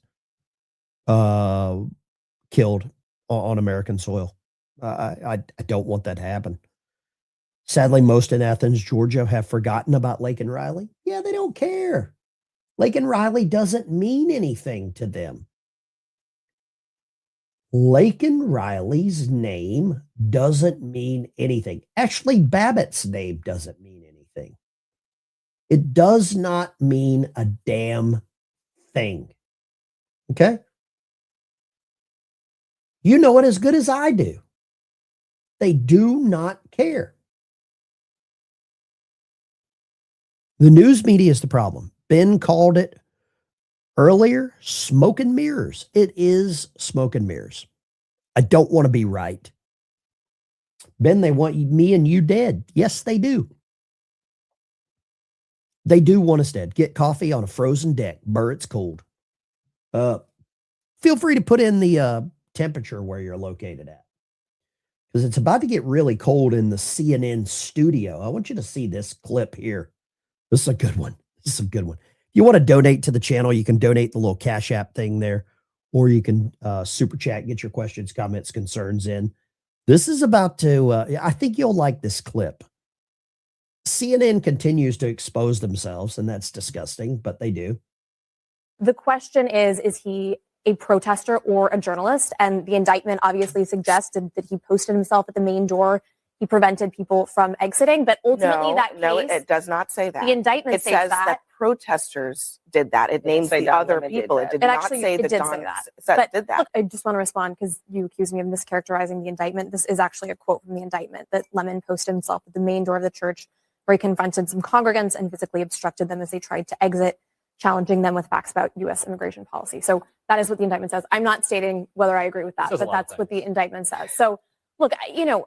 killed on American soil. I don't want that to happen. Sadly, most in Athens, Georgia have forgotten about Laken Riley. Yeah, they don't care. Laken Riley doesn't mean anything to them. Laken Riley's name doesn't mean anything. Ashley Babbitt's name doesn't mean anything. It does not mean a damn thing. Okay? You know it as good as I do. They do not care. The news media is the problem. Ben called it earlier, smoke and mirrors. It is smoke and mirrors. I don't want to be right. Ben, they want me and you dead. Yes, they do. They do want us dead. Get coffee on a frozen deck. Burr, it's cold. Feel free to put in the temperature where you're located at, because it's about to get really cold in the CNN studio. I want you to see this clip here. This is a good one. This is a good one. If you want to donate to the channel, you can donate the little Cash App thing there, or you can super chat, get your questions, comments, concerns in. This is about to, I think you'll like this clip. CNN continues to expose themselves, and that's disgusting, but they do. The question is he a protester or a journalist? And the indictment obviously suggested that he posted himself at the main door. He prevented people from exiting, but ultimately No, it does not say that. The indictment it says that protesters did that. It names the other people. It did not say that Don did that. Look, I just want to respond because you accused me of mischaracterizing the indictment. This is actually a quote from the indictment that Lemon posted himself at the main door of the church, where he confronted some congregants and physically obstructed them as they tried to exit, challenging them with facts about U.S. immigration policy. So that is what the indictment says. I'm not stating whether I agree with that, but that's what the indictment says. So look,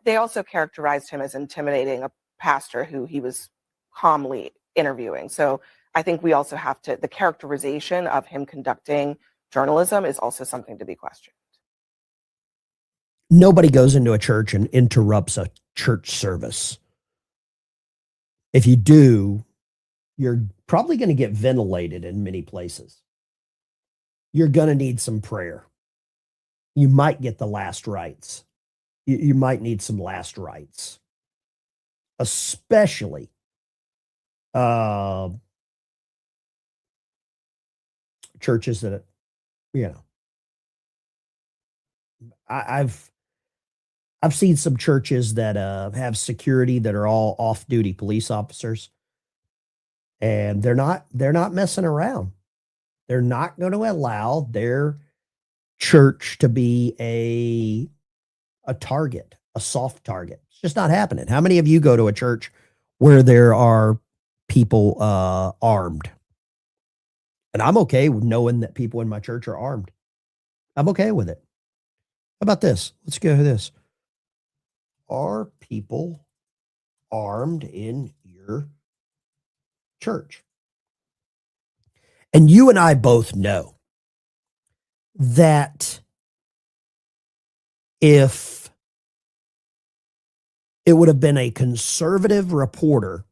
they also characterized him as intimidating a pastor who he was calmly interviewing. So I think we also have to, the characterization of him conducting journalism is also something to be questioned. Nobody goes into a church and interrupts a church service. If you do, you're probably going to get ventilated in many places. You're going to need some prayer. You might get the last rites. You might need some last rites, especially churches that, I've seen some churches that have security that are all off-duty police officers, and they're not messing around. They're not going to allow their church to be a target, a soft target. It's just not happening. How many of you go to a church where there are people armed? And I'm okay with knowing that people in my church are armed. I'm okay with it. How about this? Let's go to this. Are people armed in your church? And you and I both know that if it would have been a conservative reporter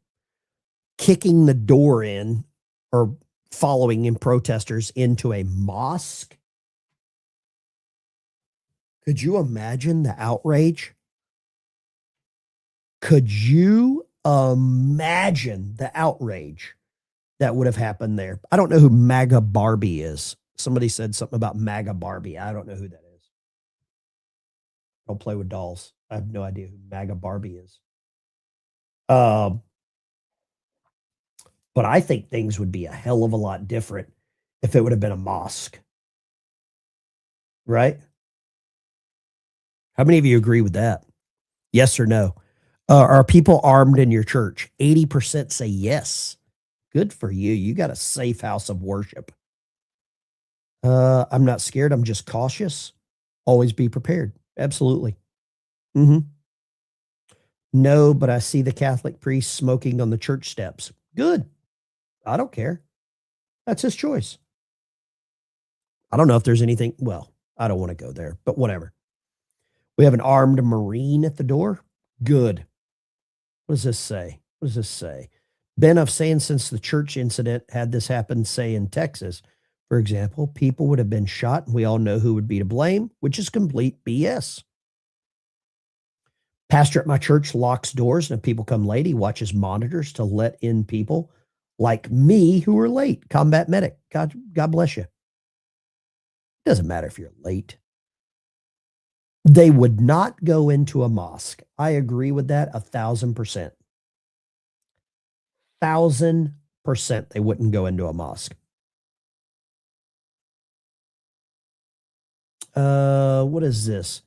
kicking the door in or following in protesters into a mosque, Could you imagine the outrage? Could you imagine the outrage that would have happened there? I don't know who MAGA Barbie is. Somebody said something about MAGA Barbie. I don't know who that is. Don't play with dolls. I have no idea who MAGA Barbie is. But I think things would be a hell of a lot different if it would have been a mosque. Right? How many of you agree with that? Yes or no? Are people armed in your church? 80% say yes. Good for you. You got a safe house of worship. I'm not scared. I'm just cautious. Always be prepared. Absolutely. No, but I see the Catholic priest smoking on the church steps. Good. I don't care. That's his choice. I don't know if there's anything. Well, I don't want to go there, but whatever. We have an armed Marine at the door. Good. What does this say? What does this say? Ben, I've saying since the church incident, had this happen, say in Texas, for example, people would have been shot and we all know who would be to blame, which is complete BS. Pastor at my church locks doors, and if people come late, he watches monitors to let in people like me who are late. Combat medic. God bless you. Doesn't matter if you're late. They would not go into a mosque. I agree with that 1,000%. 1,000% they wouldn't go into a mosque. What is this?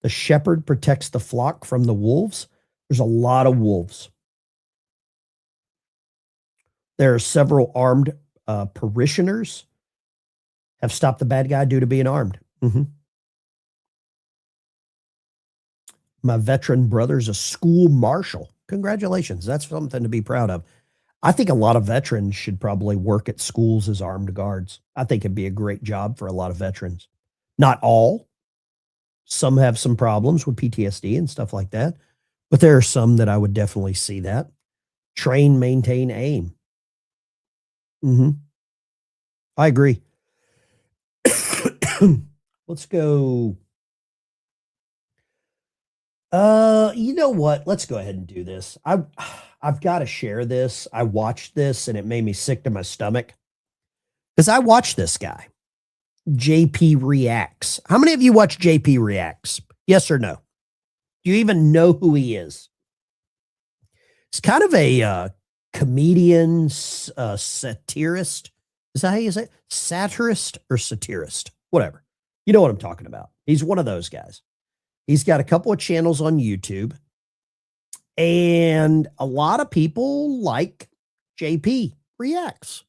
The shepherd protects the flock from the wolves. There's a lot of wolves. There are several armed parishioners have stopped the bad guy due to being armed. My veteran brother's a school marshal. Congratulations. That's something to be proud of. I think a lot of veterans should probably work at schools as armed guards. I think it'd be a great job for a lot of veterans. Not all. Some have some problems with PTSD and stuff like that. But there are some that I would definitely see that. Train, maintain, aim. I agree. Let's go. You know what? Let's go ahead and do this. I've got to share this. I watched this and it made me sick to my stomach because I watched this guy, JP Reacts. How many of you watch JP Reacts? Yes or no? Do you even know who he is? It's kind of a comedian, satirist. Is that how you say it? Satirist or satirist? Whatever. You know what I'm talking about. He's one of those guys. He's got a couple of channels on YouTube. And a lot of people like JP Reacts.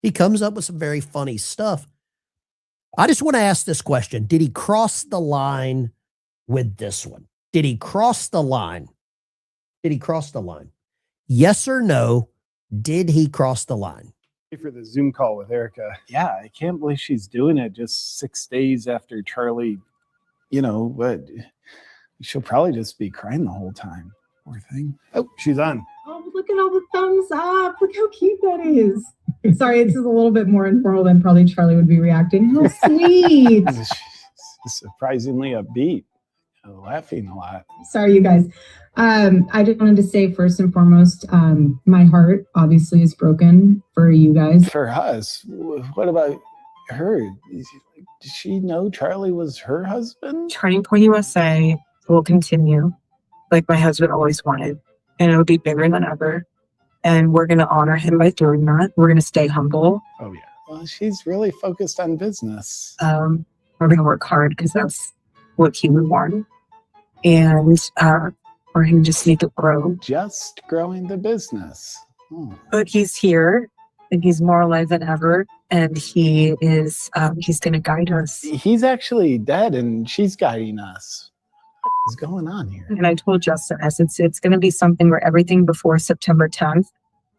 He comes up with some very funny stuff. I just want to ask this question. Did he cross the line with this one? Did he cross the line? Did he cross the line? Yes or no? Did he cross the line? For the Zoom call with Erica. Yeah, I can't believe she's doing it just 6 days after Charlie, but she'll probably just be crying the whole time. Poor thing. Oh, she's on. Oh, look at all the thumbs up. Look how cute that is. Sorry, it's a little bit more informal than probably Charlie would be reacting. How sweet. Surprisingly upbeat. Laughing a lot. Sorry, you guys. I just wanted to say first and foremost, my heart obviously is broken for you guys. For us. What about her? Did she know Charlie was her husband? Turning Point USA will continue like my husband always wanted, and it'll be bigger than ever. And we're going to honor him by doing that. We're going to stay humble. Oh, yeah. Well, she's really focused on business. We're going to work hard because that's what he would want. And we're going to just need to grow. Just growing the business. But he's here, and he's more alive than ever. And he is, he's going to guide us. He's actually dead, and she's guiding us. What's going on here? And I told Justin, I said, it's going to be something where everything before September 10th,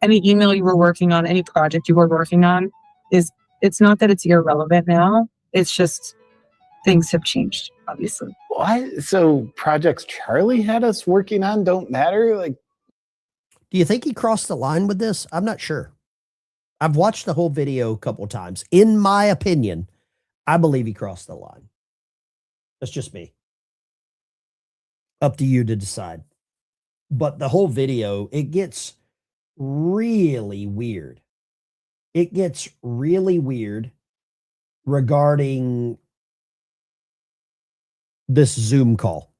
any email you were working on, any project you were working on, it's not that it's irrelevant now. It's just things have changed, obviously. Why? So projects Charlie had us working on don't matter? Do you think he crossed the line with this? I'm not sure. I've watched the whole video a couple of times. In my opinion, I believe he crossed the line. That's just me. Up to you to decide. But the whole video, it gets really weird. It gets really weird regarding this Zoom call.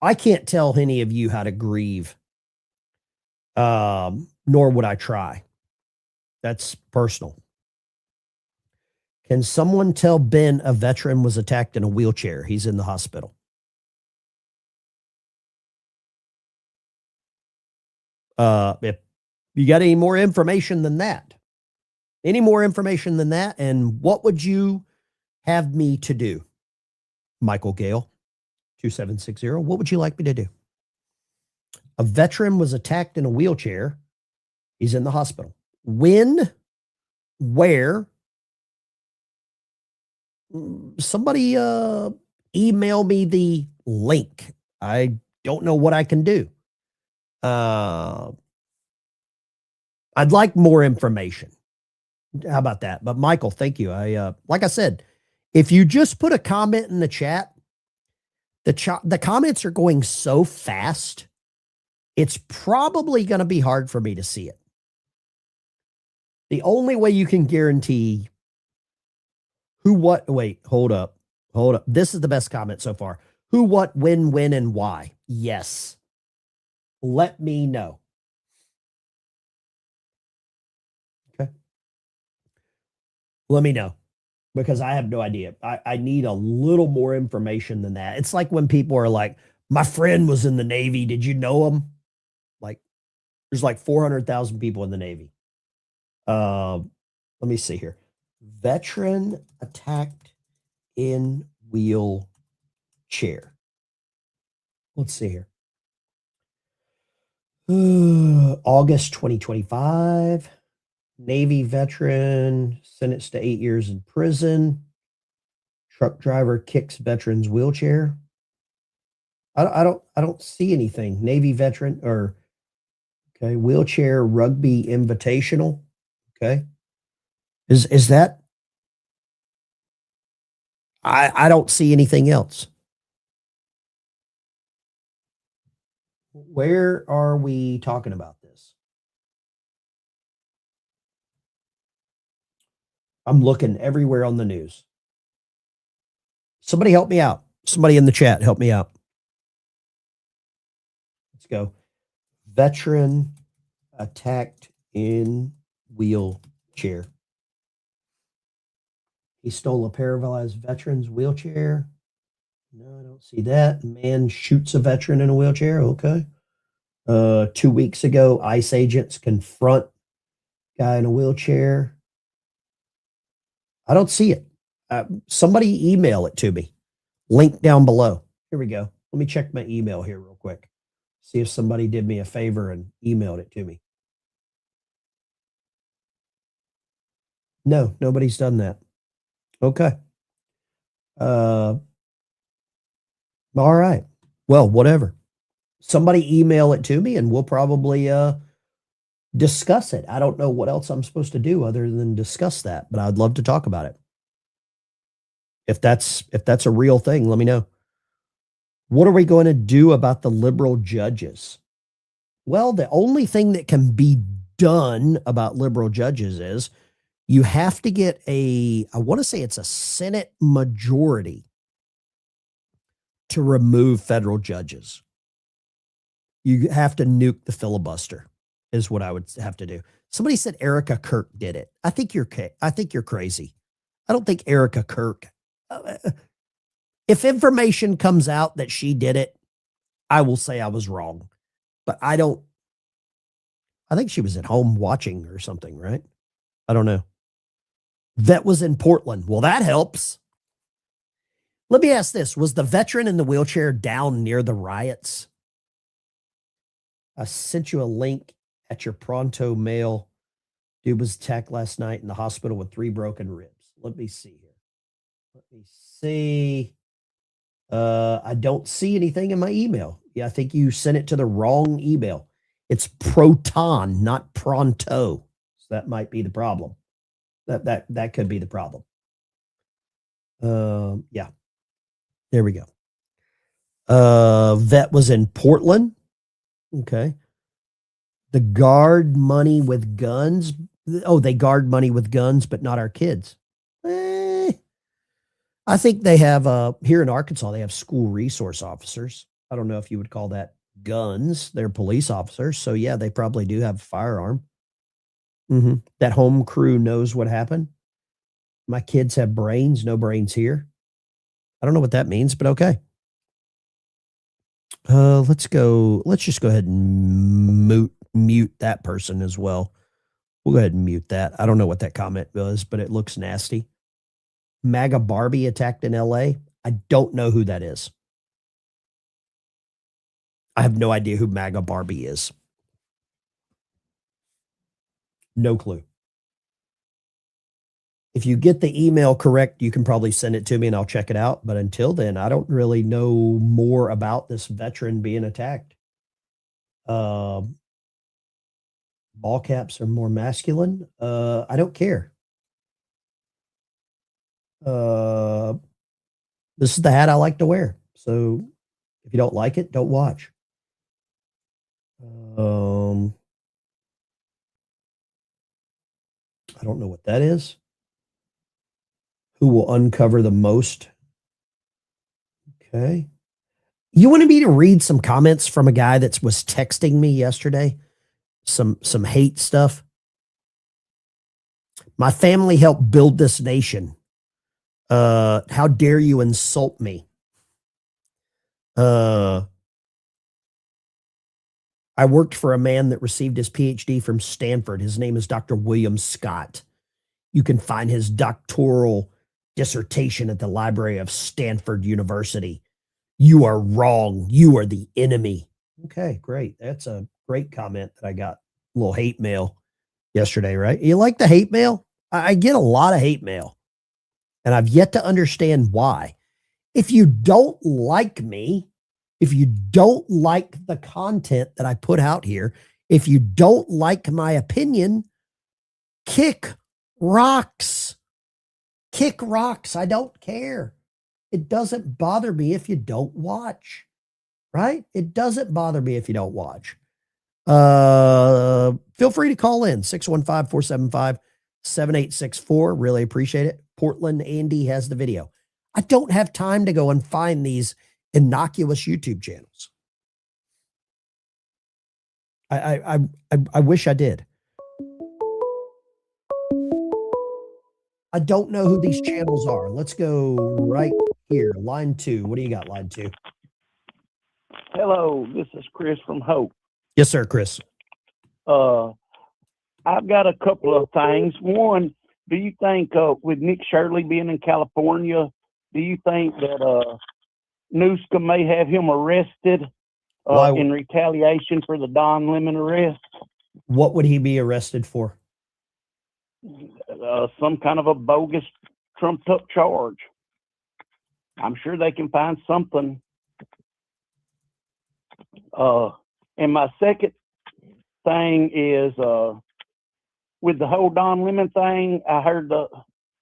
I can't tell any of you how to grieve, nor would I try. That's personal. Can someone tell Ben a veteran was attacked in a wheelchair? He's in the hospital. If you got any more information than that, and what would you have me to do? Michael Gale, 2760. What would you like me to do? A veteran was attacked in a wheelchair. He's in the hospital. When? Where? Somebody email me the link. I don't know what I can do. I'd like more information. How about that? But Michael, thank you. Like I said, if you just put a comment in the chat, the comments are going so fast, it's probably going to be hard for me to see it. The only way you can guarantee hold up. This is the best comment so far. Who, what, when, and why? Yes. Let me know. Okay. Let me know, because I have no idea. I need a little more information than that. It's like when people are like, my friend was in the Navy. Did you know him? Like, there's like 400,000 people in the Navy. Let me see here. Veteran attacked in wheelchair. Let's see here. August 2025. Navy veteran sentenced to 8 years in prison. Truck driver kicks veteran's wheelchair. I don't see anything. Navy veteran or okay, wheelchair rugby invitational. Okay. Is that? I don't see anything else. Where are we talking about this? I'm looking everywhere on the news. Somebody help me out. Somebody in the chat, help me out. Let's go. Veteran attacked in wheelchair. He stole a paralyzed veteran's wheelchair. No, I don't see that. Man shoots a veteran in a wheelchair. Okay. 2 weeks ago, ICE agents confront guy in a wheelchair. I don't see it. Somebody email it to me. Link down below. Here we go. Let me check my email here real quick. See if somebody did me a favor and emailed it to me. No, nobody's done that. Okay. All right. Well, whatever. Somebody email it to me and we'll probably discuss it. I don't know what else I'm supposed to do other than discuss that, but I'd love to talk about it. If that's a real thing, let me know. What are we going to do about the liberal judges? Well, the only thing that can be done about liberal judges is you have to get I want to say it's a Senate majority to remove federal judges. You have to nuke the filibuster is what I would have to do. Somebody said Erica Kirk did it. I think you're crazy. I don't think Erica Kirk. If information comes out that she did it, I will say I was wrong. But I think she was at home watching or something, right? I don't know. That was in Portland. Well, that helps. Let me ask this. Was the veteran in the wheelchair down near the riots? I sent you a link at your pronto mail. Dude was attacked last night in the hospital with 3 broken ribs. Let me see here. Let me see. I don't see anything in my email. Yeah, I think you sent it to the wrong email. It's Proton, not Pronto. So that might be the problem. That could be the problem. Yeah. There we go. Vet was in Portland. Okay. The guard money with guns. Oh, they guard money with guns, but not our kids. I think they have, here in Arkansas, they have school resource officers. I don't know if you would call that guns. They're police officers. So, yeah, they probably do have a firearm. That home crew knows what happened. My kids have brains, no brains here. I don't know what that means, but okay. Let's just go ahead and mute that person as well. We'll go ahead and mute that. I don't know what that comment was, but it looks nasty. MAGA Barbie attacked in LA. I don't know who that is. I have no idea who MAGA Barbie is. No clue. If you get the email correct, you can probably send it to me and I'll check it out. But until then, I don't really know more about this veteran being attacked. Ball caps are more masculine. I don't care. This is the hat I like to wear. So if you don't like it, don't watch. I don't know what that is. Who will uncover the most? Okay. You wanted me to read some comments from a guy that was texting me yesterday? Some hate stuff. My family helped build this nation. How dare you insult me? I worked for a man that received his PhD from Stanford. His name is Dr. William Scott. You can find his doctoral dissertation at the library of Stanford University. You are wrong. You are the enemy. Okay, great. That's a great comment that I got. A little hate mail yesterday, right? You like the hate mail? I get a lot of hate mail, and I've yet to understand why. If you don't like me, if you don't like the content that I put out here, if you don't like my opinion, kick rocks. Kick rocks. I don't care. It doesn't bother me if you don't watch, right? It doesn't bother me if you don't watch. Feel free to call in 615-475-7864. Really appreciate it. Portland Andy has the video. I don't have time to go and find these innocuous YouTube channels. I wish I did. I don't know who these channels are. Let's go right here. Line 2. What do you got, line 2? Hello, this is Chris from Hope. Yes, sir, Chris. I've got a couple of things. One, do you think with Nick Shirley being in California, do you think that Newsom may have him arrested in retaliation for the Don Lemon arrest? What would he be arrested for? Some kind of a bogus, trumped up charge. I'm sure they can find something. And my second thing is with the whole Don Lemon thing, I heard the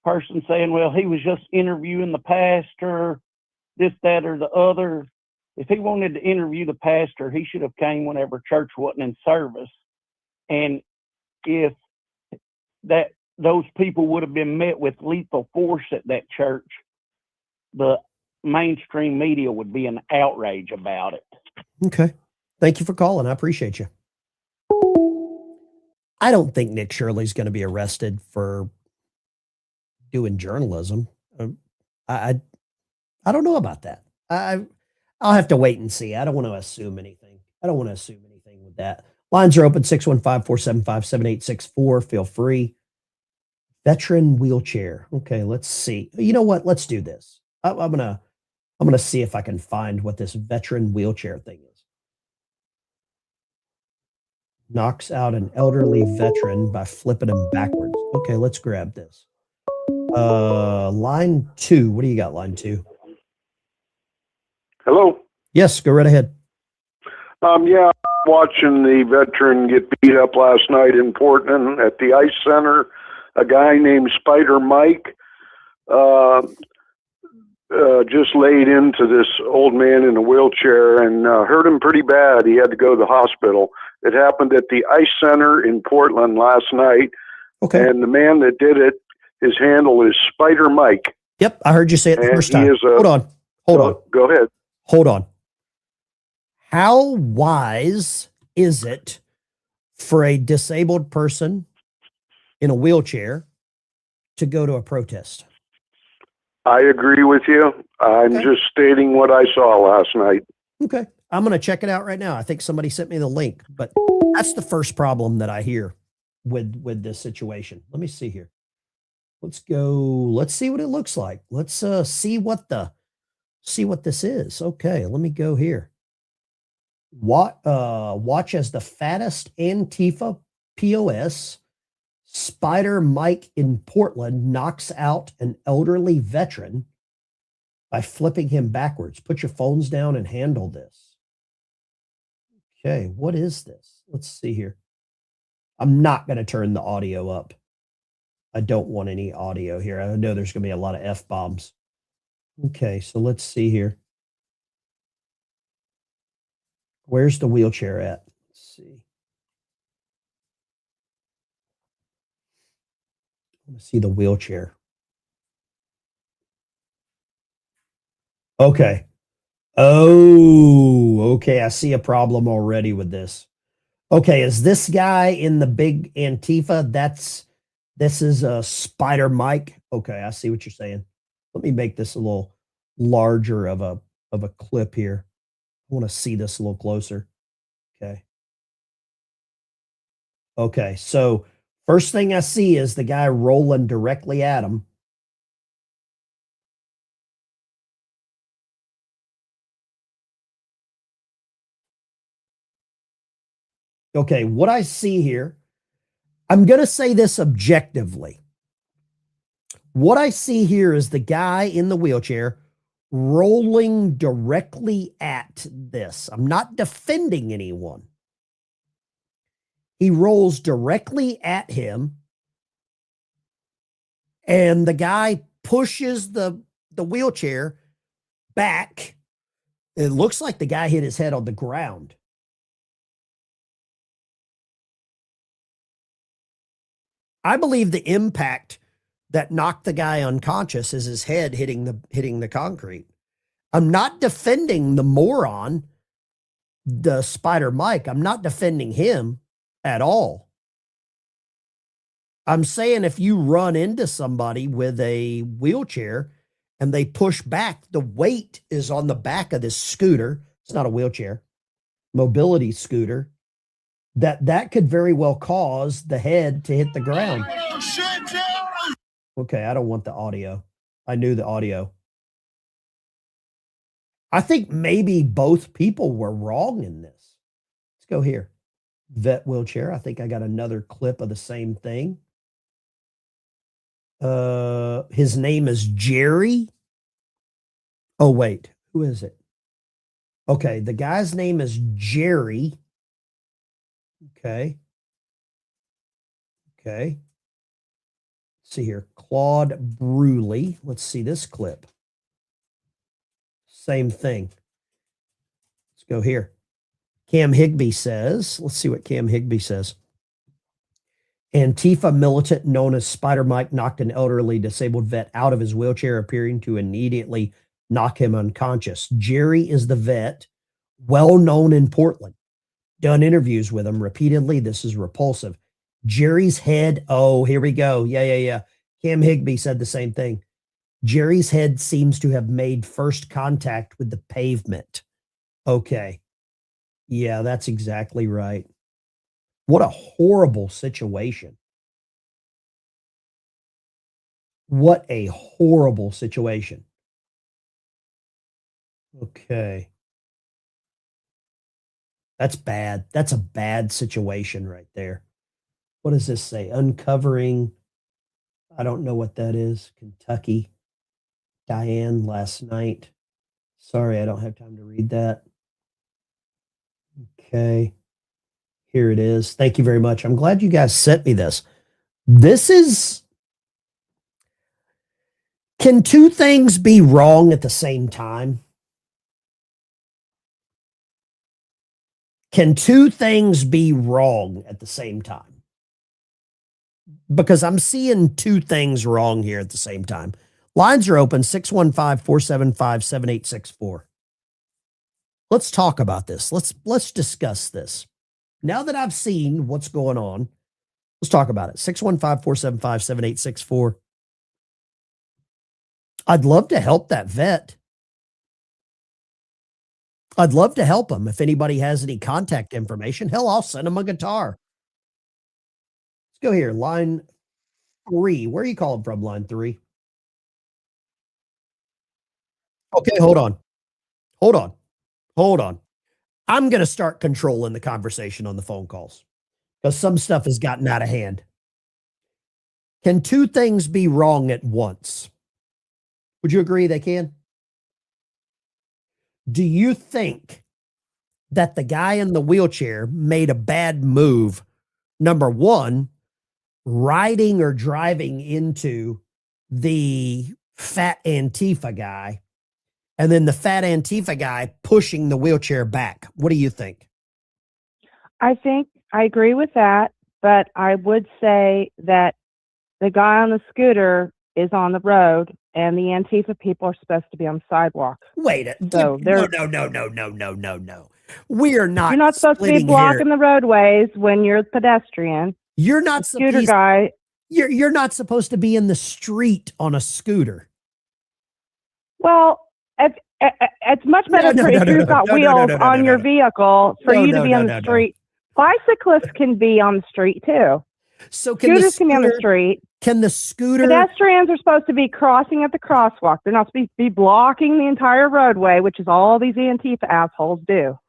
person saying, well, he was just interviewing the pastor, this, that, or the other. If he wanted to interview the pastor, he should have came whenever church wasn't in service. And if those people would have been met with lethal force at that church, the mainstream media would be an outrage about it. Okay. Thank you for calling. I appreciate you. I don't think Nick Shirley's going to be arrested for doing journalism. I don't know about that. I'll have to wait and see. I don't want to assume anything. With that. Lines are open, 615-475-7864. Feel free. Veteran wheelchair. Okay, let's see. You know what? Let's do this. I'm gonna see if I can find what this veteran wheelchair thing is. Knocks out an elderly veteran by flipping him backwards. Okay, let's grab this. Line 2. What do you got, line 2? Hello. Yes, go right ahead. Yeah, watching the veteran get beat up last night in Portland at the Ice Center. A guy named Spider Mike just laid into this old man in a wheelchair and hurt him pretty bad. He had to go to the hospital. It happened at the Ice Center in Portland last night. Okay. And the man that did it, his handle is Spider Mike. Yep, I heard you say it the And first he time. is a- Hold on. Go ahead. Hold on. How wise is it for a disabled person in a wheelchair to go to a protest? I agree with you. I'm just stating what I saw last night. Okay. I'm going to check it out right now. I think somebody sent me the link, but that's the first problem that I hear with this situation. Let me see here. Let's go. Let's see what it looks like. Let's see what this is. Okay, let me go here. Watch as the fattest Antifa POS, Spider Mike in Portland, knocks out an elderly veteran by flipping him backwards. Put your phones down and handle this. Okay, what is this? Let's see here. I'm not going to turn the audio up. I don't want any audio here. I know there's going to be a lot of F-bombs. Okay, so let's see here. Where's the wheelchair at? Let's see. I want to see the wheelchair. Okay. Oh, okay. I see a problem already with this. Okay, is this guy in the big Antifa? This is a Spider Mike. Okay, I see what you're saying. Let me make this a little larger of a clip here. I want to see this a little closer. Okay. Okay, so first thing I see is the guy rolling directly at him. Okay, what I see here, I'm going to say this objectively. What I see here is the guy in the wheelchair rolling directly at this. I'm not defending anyone. He rolls directly at him, and the guy pushes the wheelchair back. It looks like the guy hit his head on the ground. I believe the impact that knocked the guy unconscious is his head hitting the concrete. I'm not defending the moron, the Spider Mike. I'm not defending him at all. I'm saying if you run into somebody with a wheelchair and they push back, the weight is on the back of this scooter. It's not a wheelchair, mobility scooter. That could very well cause the head to hit the ground. Okay, I don't want the audio. I knew the audio. I think maybe both people were wrong in this. Let's go here. Vet wheelchair. I think I got another clip of the same thing. His name is Jerry. Oh, wait. Who is it? Okay, the guy's name is Jerry. Okay. Okay. Let's see here. Claude Bruley. Let's see this clip. Same thing. Let's go here. Cam Higbee says, let's see what Cam Higbee says. Antifa militant known as Spider Mike knocked an elderly disabled vet out of his wheelchair, appearing to immediately knock him unconscious. Jerry is the vet, well known in Portland. Done interviews with him repeatedly. This is repulsive. Jerry's head. Oh, here we go. Yeah. Cam Higbee said the same thing. Jerry's head seems to have made first contact with the pavement. Okay. Yeah, that's exactly right. What a horrible situation. What a horrible situation. Okay. That's bad. That's a bad situation right there. What does this say? Uncovering, I don't know what that is. Kentucky. Diane last night. Sorry, I don't have time to read that. Okay. Here it is. Thank you very much. I'm glad you guys sent me this. This is Can two things be wrong at the same time? Can two things be wrong at the same time? Because I'm seeing two things wrong here at the same time. Lines are open, 615-475-7864. Let's talk about this. Let's discuss this. Now that I've seen what's going on, let's talk about it. 615-475-7864. I'd love to help that vet. I'd love to help him. If anybody has any contact information, hell, I'll send him a guitar. Let's go here. Line 3. Where are you calling from, line 3? Okay, hold on. I'm going to start controlling the conversation on the phone calls because some stuff has gotten out of hand. Can two things be wrong at once? Would you agree they can? Do you think that the guy in the wheelchair made a bad move? Number one, riding or driving into the fat Antifa guy, and then the fat Antifa guy pushing the wheelchair back. What do you think? I think I agree with that, but I would say that the guy on the scooter is on the road and the Antifa people are supposed to be on the sidewalk. Wait, so no. We are not. You're not supposed to be blocking the roadways when you're a pedestrian. You're not the scooter guy. You're not supposed to be in the street on a scooter. Well, it's much better if you've got wheels on your vehicle for you to be on the street. Bicyclists can be on the street too. So scooters can be on the street. Can the scooter? Pedestrians are supposed to be crossing at the crosswalk. They're not supposed to be blocking the entire roadway, which is all these Antifa assholes do.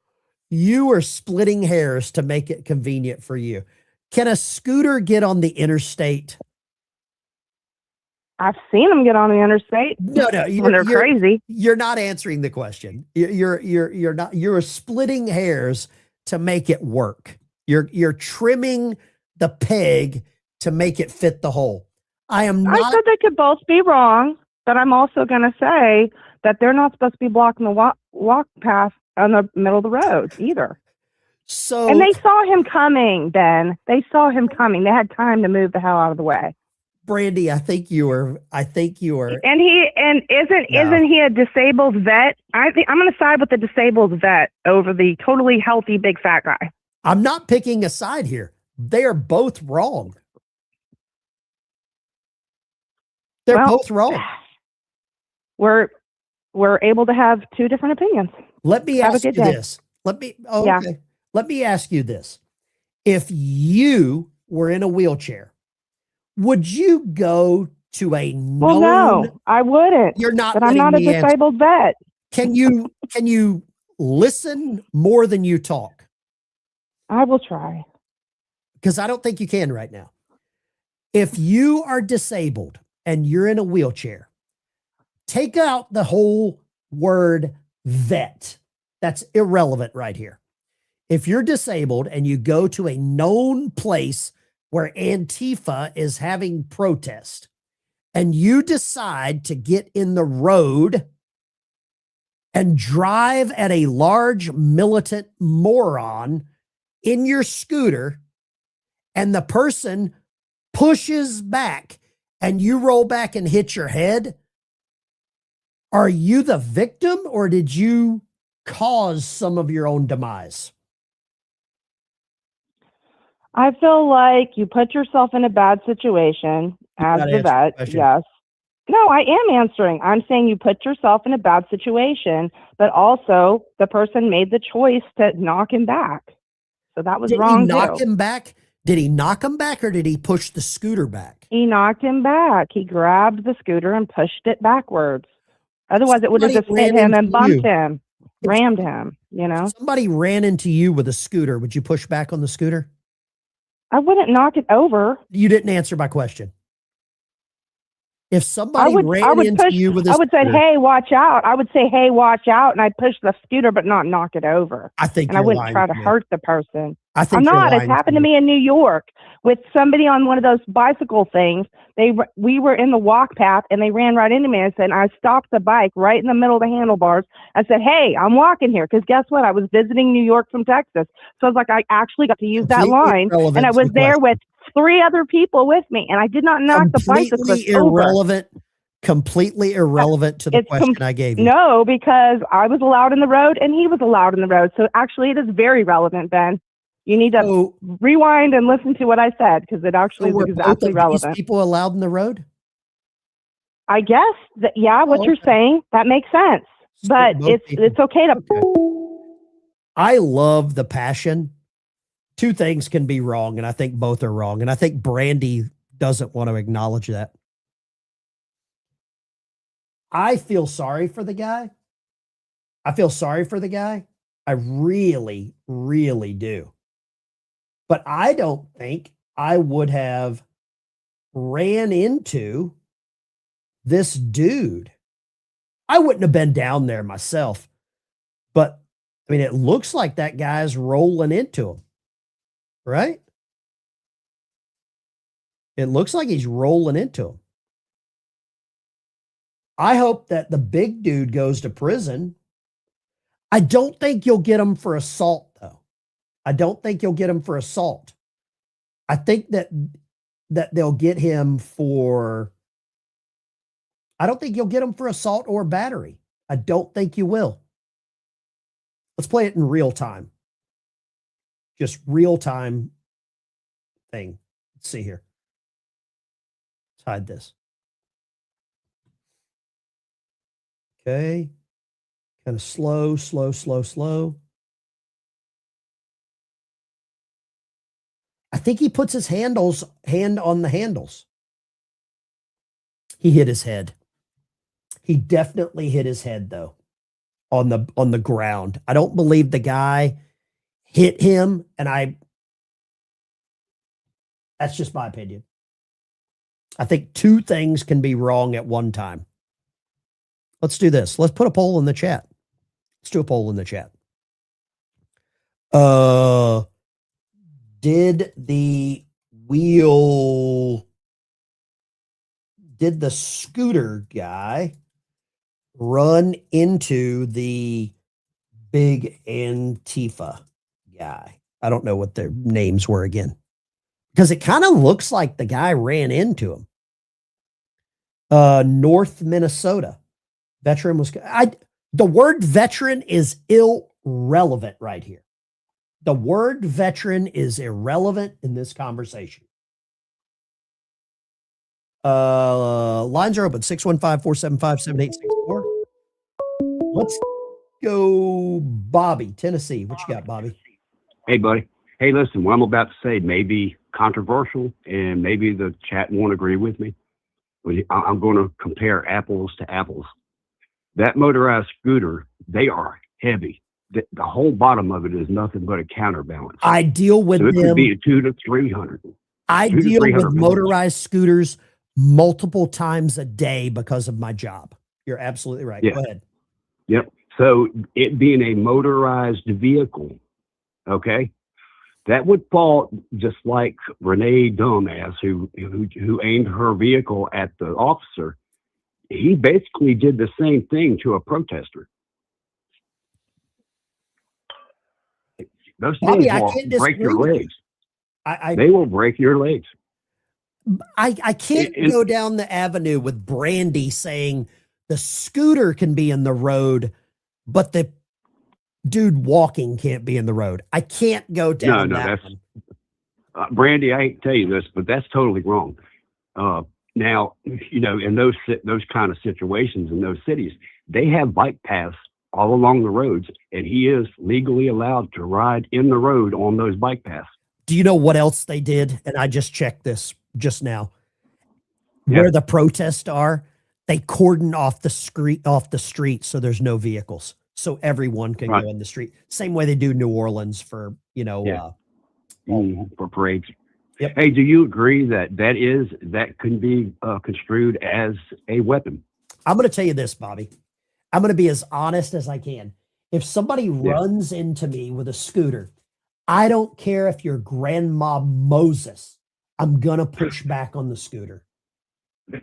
You are splitting hairs to make it convenient for you. Can a scooter get on the interstate? I've seen them get on the interstate. No, when they're crazy. You're not answering the question. You're not. You're splitting hairs to make it work. You're trimming the peg to make it fit the hole. I said they could both be wrong, but I'm also going to say that they're not supposed to be blocking the walk path on the middle of the road either. So, and they saw him coming, Ben. They saw him coming. They had time to move the hell out of the way. Brandy, I think you are. And isn't he a disabled vet? I think I'm going to side with the disabled vet over the totally healthy big fat guy. I'm not picking a side here. They are both wrong. They're both wrong. We're able to have two different opinions. Let me ask you this. Okay. Let me ask you this. If you were in a wheelchair, would you go to a Well, no, I wouldn't. You're not. But I'm not a disabled vet. Can you listen more than you talk? I will try. Because I don't think you can right now. If you are disabled and you're in a wheelchair, take out the whole word vet. That's irrelevant right here. If you're disabled and you go to a known place where Antifa is having protest and you decide to get in the road and drive at a large militant moron in your scooter, and the person pushes back and you roll back and hit your head, are you the victim or did you cause some of your own demise? I feel like you put yourself in a bad situation as the vet. Yes. No, I am answering. I'm saying you put yourself in a bad situation, but also the person made the choice to knock him back. So that was wrong. Did he knock him back? Did he knock him back or did he push the scooter back? He knocked him back. He grabbed the scooter and pushed it backwards. Otherwise, it would have just hit him and bumped him, rammed him, you know? Somebody ran into you with a scooter. Would you push back on the scooter? I wouldn't knock it over. You didn't answer my question. If somebody ran into you with a I would say, scooter, hey, watch out. I would say, hey, watch out. And I'd push the scooter, but not knock it over. I think And I you're wouldn't lying try to me. hurt the person. I think I'm you're not. It's lying happened to me. me in New York with somebody on one of those bicycle things. We were in the walk path and they ran right into me. And I stopped the bike right in the middle of the handlebars. I said, hey, I'm walking here. Because guess what? I was visiting New York from Texas. So I was like, I actually got to use that Completely line. irrelevant And I to was the there question. with 3 other people with me. And I did not knock the bicyclist over. Completely irrelevant to the question I gave you. No, because I was allowed in the road and he was allowed in the road. So actually it is very relevant, Ben. You need to rewind and listen to what I said because it actually So were is exactly both of relevant. these people allowed in the road? I guess that, yeah, what you're saying, that makes sense. But both it's okay to. I love the passion. 2 things can be wrong, and I think both are wrong. And I think Brandy doesn't want to acknowledge that. I feel sorry for the guy. I really, really do. But I don't think I would have ran into this dude. I wouldn't have been down there myself. But, I mean, it looks like that guy's rolling into him. Right? It looks like he's rolling into him. I hope that the big dude goes to prison. I don't think you'll get him for assault, though. I don't think you'll get him for assault. I think that they'll get him for. I don't think you'll get him for assault or battery. I don't think you will. Let's play it in real time. Just real time thing. Let's see here. Let's hide this. Okay. Kind of slow. I think he puts his hand on the handles. He hit his head. He definitely hit his head though on the ground. I don't believe the guy hit him, and that's just my opinion. I think 2 things can be wrong at one time. Let's do this. Let's put a poll in the chat. Let's do a poll in the chat. Did the scooter guy run into the big Antifa guy? I don't know what their names were again. Because it kind of looks like the guy ran into him. North Minnesota. Veteran was. The word veteran is irrelevant right here. The word veteran is irrelevant in this conversation. Lines are open. 615-475-7864. Let's go, Bobby, Tennessee. What you got, Bobby? Hey, buddy. Hey, listen, what I'm about to say may be controversial, and maybe the chat won't agree with me. But I'm going to compare apples to apples. That motorized scooter, they are heavy. The whole bottom of it is nothing but a counterbalance. I deal with so it them. Could be a 200 to 300. I deal with motorized scooters multiple times a day because of my job. You're absolutely right. Yeah. Go ahead. Yep. So it being a motorized vehicle, okay, that would fall just like Renee Dumbass, who aimed her vehicle at the officer. He basically did the same thing to a protester. Those Bobby, things will break your legs. They will break your legs. I can't go down the avenue with Brandy saying the scooter can be in the road, but the dude walking can't be in the road. I can't go down that one. Brandy, I hate to tell you this, but that's totally wrong. Now, you know, in those kind of situations in those cities, they have bike paths all along the roads, and he is legally allowed to ride in the road on those bike paths. Do you know what else they did? And I just checked this just now. Where the protests are, they cordon off the street so there's no vehicles, so everyone can go in the street. Same way they do New Orleans for, you know, for parades. Yep. Hey, do you agree that that can be construed as a weapon? I'm going to tell you this, Bobby. I'm going to be as honest as I can. If somebody Yeah. runs into me with a scooter, I don't care if you're Grandma Moses. I'm going to push back on the scooter.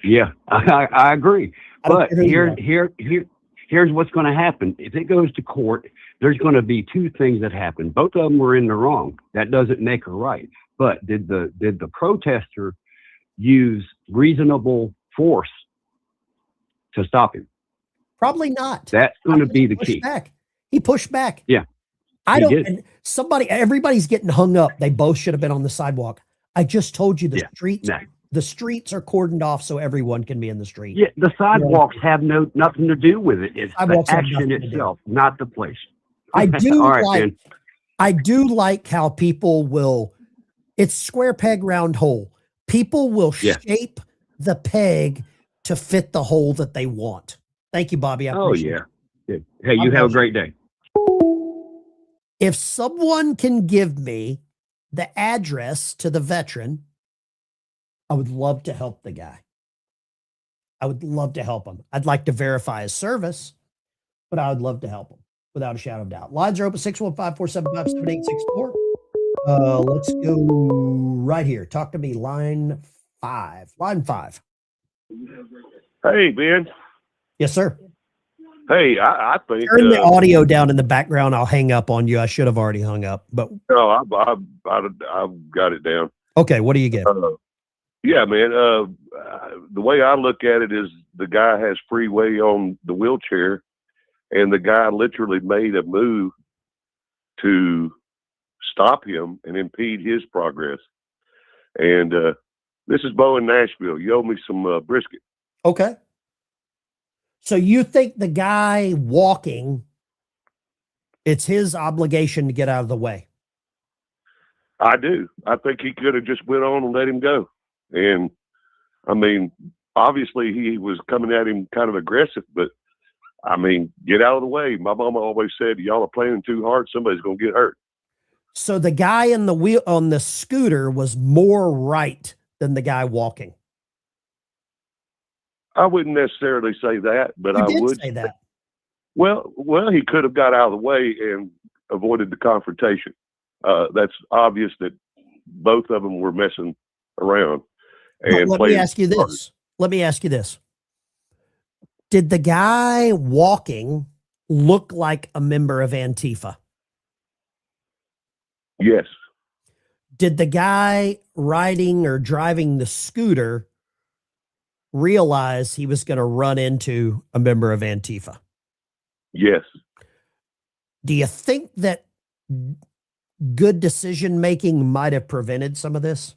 Yeah, I agree. I don't But care who you are. here's what's going to happen. If it goes to court, there's going to be two things that happen. Both of them were in the wrong. That doesn't make her right. But did the protester use reasonable force to stop him? Probably not. That's going to be the Pushed key. back. He pushed back. Yeah. I he don't. did. And everybody's getting hung up. They both should have been on the sidewalk. I just told you the streets. Nah. The streets are cordoned off so everyone can be in the street. Yeah, the sidewalks have nothing to do with it. It's the Sidewalks have action nothing to do. itself, not the place. I do All right, like. man. I do like how people will. It's square peg round hole. People will shape the peg to fit the hole that they want. Thank you, Bobby. I Oh appreciate yeah. it. Good. Hey, you have a great day. If someone can give me the address to the veteran, I would love to help the guy. I would love to help him. I'd like to verify his service, but I would love to help him without a shadow of doubt. Lines are open 615-475-7864. Let's go right here. Talk to me. Line 5. Line 5. Hey, Ben. Yes, sir. Hey, I think. Turn the audio down in the background. I'll hang up on you. I should have already hung up, but No, I've got it down. okay. What do you get? Yeah, man. The way I look at it is the guy has freeway on the wheelchair, and the guy literally made a move to stop him and impede his progress. And this is Bo in Nashville. You owe me some brisket. Okay. So you think the guy walking, it's his obligation to get out of the way? I do. I think he could have just went on and let him go. And I mean, obviously he was coming at him kind of aggressive, but I mean, get out of the way. My mama always said, y'all are playing too hard. Somebody's going to get hurt. So the guy in the wheel on the scooter was more right than the guy walking. I wouldn't necessarily say that, but You I did would say that. Well, he could have got out of the way and avoided the confrontation. That's obvious that both of them were messing around. And Let me ask you this. Let me ask you this. Did the guy walking look like a member of Antifa? Yes. Did the guy riding or driving the scooter realize he was going to run into a member of Antifa? Yes. Do you think that good decision making might have prevented some of this?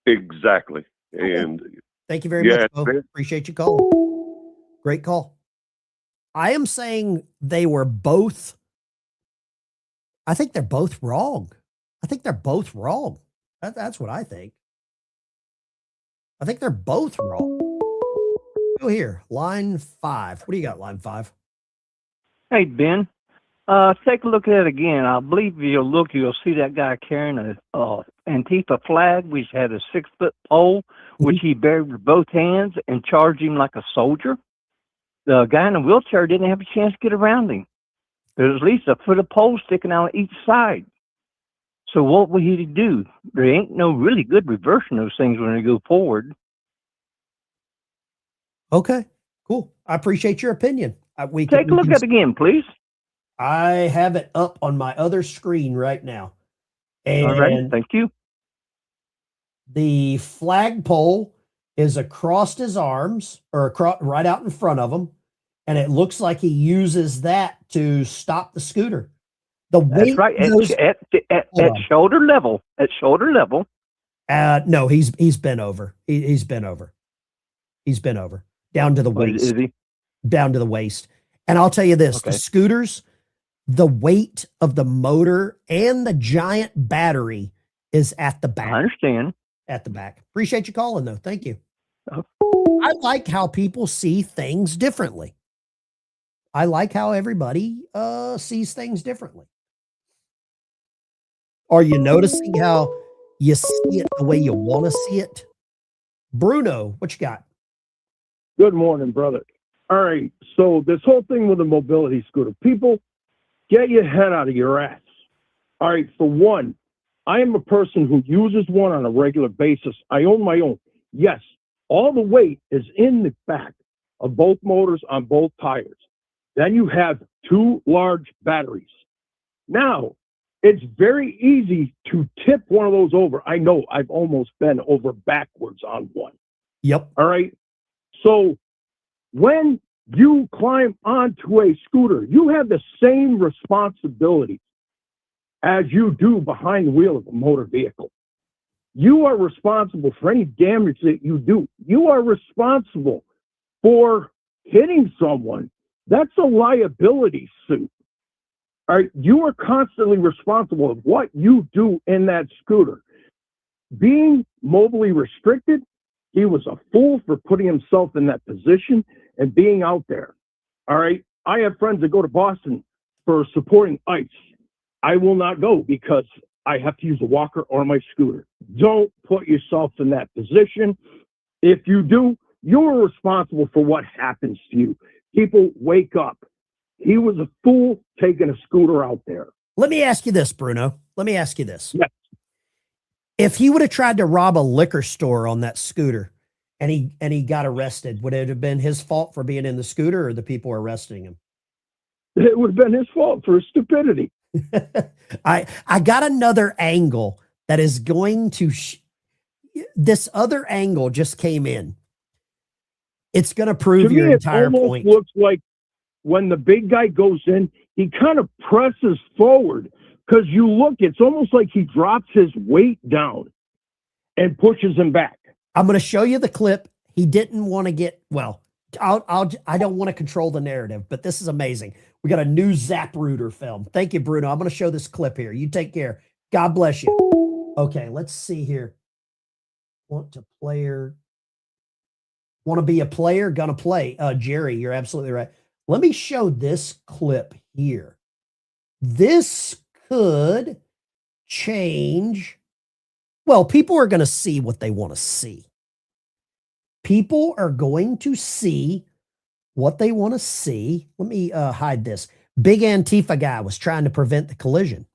Exactly. And thank you very much, Bo. Appreciate you calling. Great call. I am saying they were both. I think they're both wrong. I think they're both wrong. That's what I think. I think they're both wrong. Go here. Line 5. What do you got, line 5? Hey, Ben. Take a look at it again. I believe if you look, you'll see that guy carrying a Antifa flag, which had a 6-foot pole, which he buried with both hands and charged him like a soldier. The guy in the wheelchair didn't have a chance to get around him. There's at least a foot of pole sticking out on each side. So what will he do? There ain't no really good reversing those things when they go forward. Okay, cool. I appreciate your opinion. Take a look at it again, please. I have it up on my other screen right now. And all right, thank you. The flagpole is across his arms or right out in front of him. And it looks like he uses that to stop the scooter. The weight That's right. goes, At shoulder level. At shoulder level. No, he's bent over. He's bent over. He's bent over down to the waist. Is he? Down to the waist. And I'll tell you this: the scooters, the weight of the motor and the giant battery is at the back. I understand. At the back. Appreciate you calling, though. Thank you. I like how people see things differently. I like how everybody sees things differently. Are you noticing how you see it the way you want to see it. Bruno, what you got? Good morning, brother. All right. So this whole thing with the mobility scooter, people, get your head out of your ass. All right. For one, I am a person who uses one on a regular basis. I own my own. Yes, all the weight is in the back of both motors on both tires. Then you have 2 large batteries. Now, it's very easy to tip one of those over. I know I've almost been over backwards on one. Yep. All right. So when you climb onto a scooter, you have the same responsibility as you do behind the wheel of a motor vehicle. You are responsible for any damage that you do. You are responsible for hitting someone. That's a liability suit. All right, you are constantly responsible of what you do in that scooter. Being mobily restricted, he was a fool for putting himself in that position and being out there. All right, I have friends that go to Boston for supporting ICE. I will not go because I have to use a walker or my scooter. Don't put yourself in that position. If you do, you're responsible for what happens to you. People, wake up. He was a fool taking a scooter out there. Let me ask you this, Bruno. Let me ask you this. Yes. If he would have tried to rob a liquor store on that scooter and he got arrested, would it have been his fault for being in the scooter or the people arresting him? It would have been his fault for his stupidity. I got another angle that is going to this other angle just came in. It's going to prove your entire point. It looks like when the big guy goes in, he kind of presses forward because you look, it's almost like he drops his weight down and pushes him back. I'm going to show you the clip. He didn't want to get, well, I don't want to control the narrative, but this is amazing. We got a new Zapruder film. Thank you, Bruno. I'm going to show this clip here. You take care. God bless you. Okay, let's see here. Want to be a player? Gonna play. Jerry, you're absolutely right. Let me show this clip here. This could change. Well, people are going to see what they want to see. People are going to see what they want to see. Let me hide this. Big Antifa guy was trying to prevent the collision.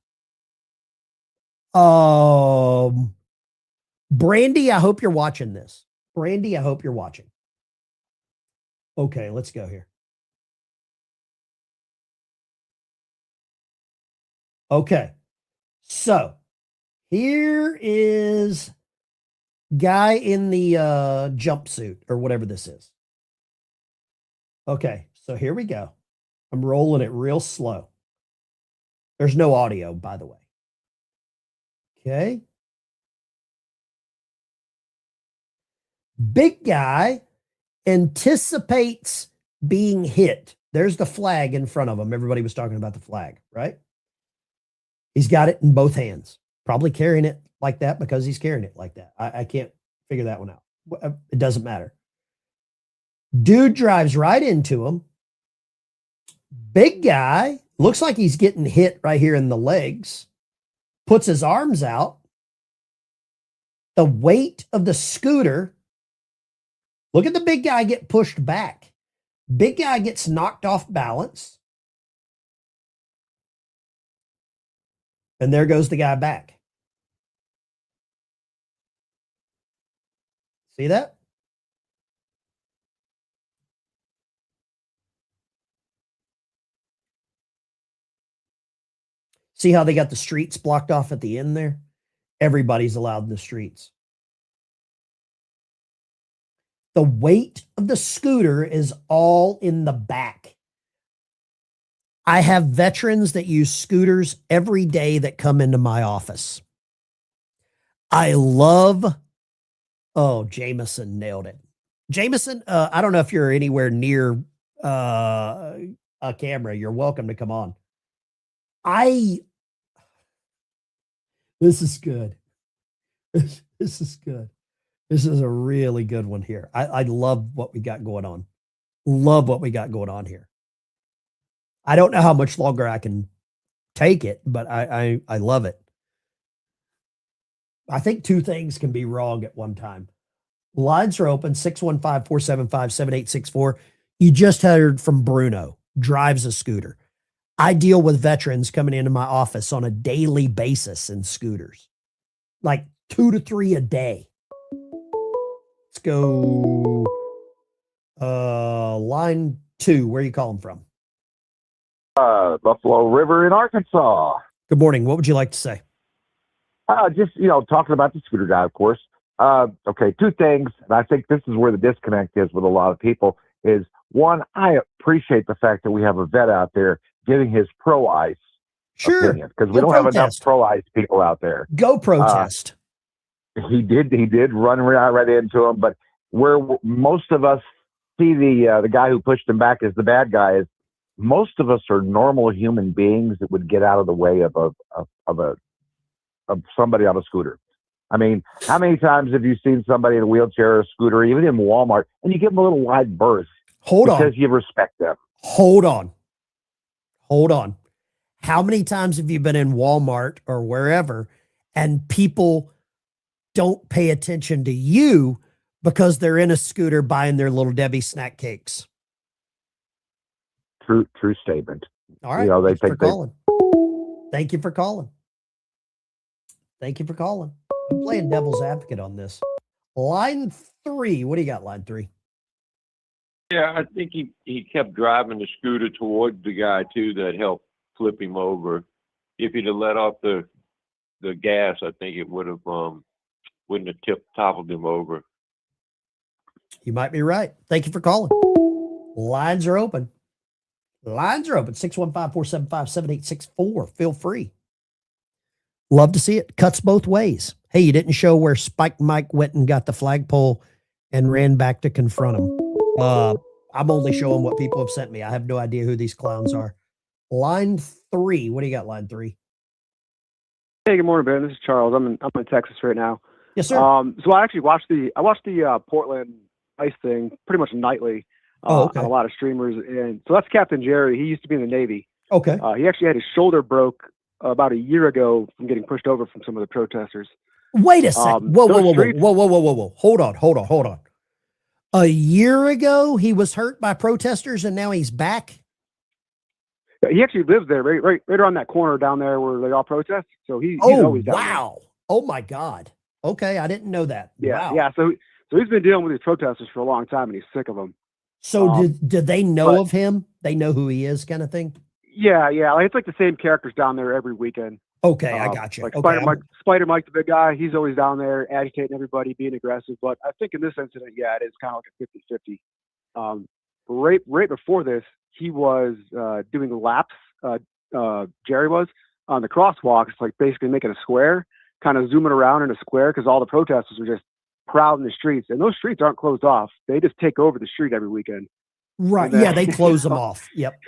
Brandy, I hope you're watching this. Brandy, I hope you're watching. Okay, let's go here. Okay, so here is guy in the jumpsuit or whatever this is. Okay, so here we go. I'm rolling it real slow. There's no audio, by the way. Okay. Big guy anticipates being hit. There's the flag in front of him. Everybody was talking about the flag, right? He's got it in both hands, probably carrying it like that because he's carrying it like that. I can't figure that one out. It doesn't matter. Dude drives right into him. Big guy looks like he's getting hit right here in the legs, puts his arms out. The weight of the scooter. Look at the big guy get pushed back. Big guy gets knocked off balance. And there goes the guy back. See that? See how they got the streets blocked off at the end there? Everybody's allowed in the streets. The weight of the scooter is all in the back. I have veterans that use scooters every day that come into my office. I love, Jameson nailed it. Jameson, I don't know if you're anywhere near a camera. You're welcome to come on. This is good. This is good. This is a really good one here. I love what we got going on. Love what we got going on here. I don't know how much longer I can take it, but I love it. I think two things can be wrong at one time. Lines are open, 615-475-7864. You just heard from Bruno, drives a scooter. I deal with veterans coming into my office on a daily basis in scooters, like 2 to 3 a day. Let's go. Line 2, where are you calling from? Buffalo River in Arkansas. Good morning. What would you like to say? Just, talking about the scooter guy, of course. Okay, two things, and I think this is where the disconnect is with a lot of people, is one, I appreciate the fact that we have a vet out there giving his pro-ice opinion, because we don't have enough pro-ice people out there. Go protest. He did run right into him, but where most of us see the guy who pushed him back as the bad guy is, most of us are normal human beings that would get out of the way of somebody on a scooter. I mean, how many times have you seen somebody in a wheelchair or a scooter, even in Walmart, and you give them a little wide berth because you respect them? Hold on. How many times have you been in Walmart or wherever and people don't pay attention to you because they're in a scooter buying their little Debbie snack cakes? True statement. All right. They think Thank you for calling. I'm playing devil's advocate on this. Line 3. What do you got, line 3? Yeah, I think he kept driving the scooter towards the guy too that helped flip him over. If he'd have let off the gas, I think it wouldn't have toppled him over. You might be right. Thank you for calling. Lines are open. 615-475-7864. Feel free. Love to see it. Cuts both ways. Hey, you didn't show where Spike Mike went and got the flagpole and ran back to confront him. I'm only showing what people have sent me. I have no idea who these clowns are. Line 3. What do you got, line 3? Hey, good morning, Ben. This is Charles. I'm in Texas right now. Yes, sir. So I actually watched the Portland ice thing pretty much nightly on a lot of streamers, and so that's Captain Jerry. He used to be in the Navy. Okay. He actually had his shoulder broke about a year ago from getting pushed over from some of the protesters. Wait a second. Whoa. Hold on. A year ago, he was hurt by protesters, and now he's back. He actually lives there, right around that corner down there where they all protest. So he's always down there. Oh my God. Okay, I didn't know that. Yeah, wow. yeah. So he's been dealing with these protesters for a long time, and he's sick of them. So did they know of him? They know who he is, kind of thing. Yeah. Like, it's like the same characters down there every weekend. Okay, I got you. Like okay, Spider Mike, the big guy, he's always down there agitating everybody, being aggressive. But I think in this incident, yeah, it is kind of like a 50-50. Right before this, he was doing laps. Jerry was on the crosswalks, like basically making a square, kind of zooming around in a square because all the protesters are just crowding the streets, and those streets aren't closed off. They just take over the street every weekend. Right. Then, yeah, they close them off. Yep.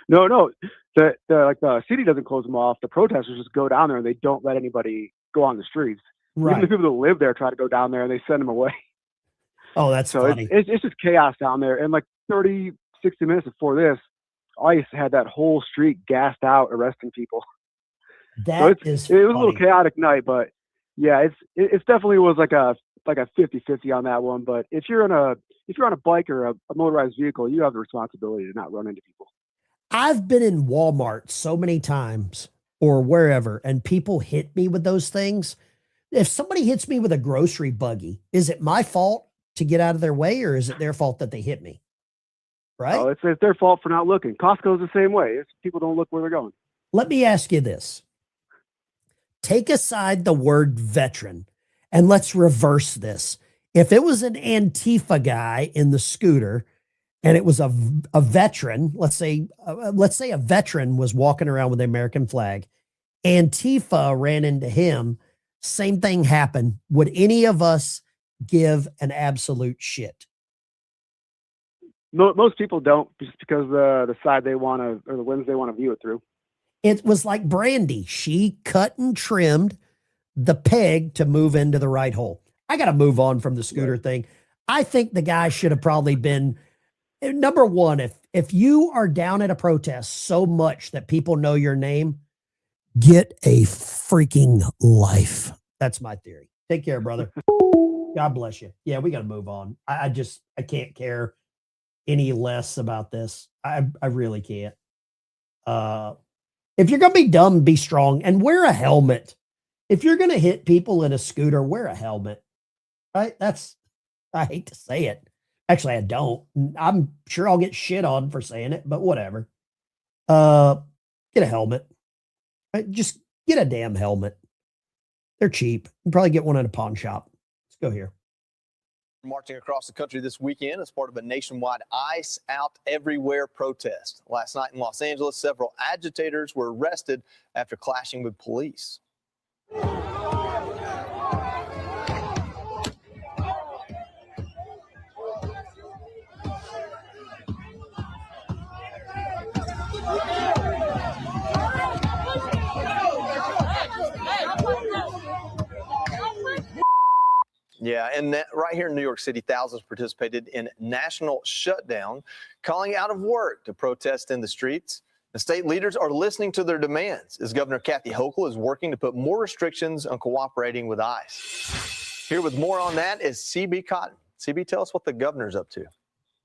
No. The city doesn't close them off. The protesters just go down there and they don't let anybody go on the streets. Right. Even the people that live there try to go down there and they send them away. Oh, that's funny. It's just chaos down there. And like 30, 60 minutes before this, ICE had that whole street gassed out, arresting people. It was a little chaotic night, but yeah, it definitely was like a 50-50 on that one. But if you're on a bike or a motorized vehicle, you have the responsibility to not run into people. I've been in Walmart so many times or wherever, and people hit me with those things. If somebody hits me with a grocery buggy, is it my fault to get out of their way, or is it their fault that they hit me? Right? Oh, it's their fault for not looking. Costco's the same way. People don't look where they're going. Let me ask you this. Take aside the word veteran and let's reverse this. If it was an Antifa guy in the scooter and it was a veteran, let's say a veteran was walking around with the American flag, Antifa ran into him, same thing happened. Would any of us give an absolute shit? Most people don't, just because the side they want to, or the lens they want to view it through. It was like Brandy. She cut and trimmed the peg to move into the right hole. I got to move on from the scooter thing. I think the guy should have probably been number one. If you are down at a protest so much that people know your name, get a freaking life. That's my theory. Take care, brother. God bless you. Yeah, we got to move on. I can't care any less about this. I really can't. If you're going to be dumb, be strong and wear a helmet. If you're going to hit people in a scooter, wear a helmet. Right? I hate to say it. Actually, I don't. I'm sure I'll get shit on for saying it, but whatever. Get a helmet. Right? Just get a damn helmet. They're cheap. You can probably get one at a pawn shop. Let's go here. Marching across the country this weekend as part of a nationwide ICE Out Everywhere protest. Last night in Los Angeles, several agitators were arrested after clashing with police. Yeah, and right here in New York City, thousands participated in national shutdown, calling out of work to protest in the streets. The state leaders are listening to their demands as Governor Kathy Hochul is working to put more restrictions on cooperating with ICE. Here with more on that is CB Cotton. CB, tell us what the governor's up to.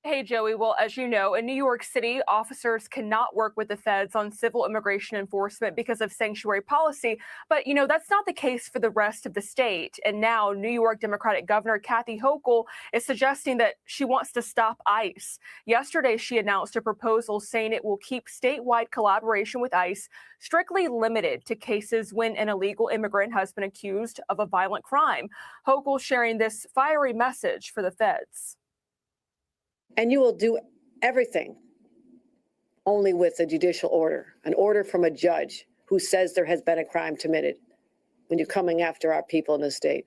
Hey, Joey. Well, as you know, in New York City, officers cannot work with the feds on civil immigration enforcement because of sanctuary policy. But, that's not the case for the rest of the state. And now New York Democratic Governor Kathy Hochul is suggesting that she wants to stop ICE. Yesterday, she announced a proposal saying it will keep statewide collaboration with ICE strictly limited to cases when an illegal immigrant has been accused of a violent crime. Hochul sharing this fiery message for the feds. And you will do everything only with a judicial order, an order from a judge who says there has been a crime committed when you're coming after our people in the state.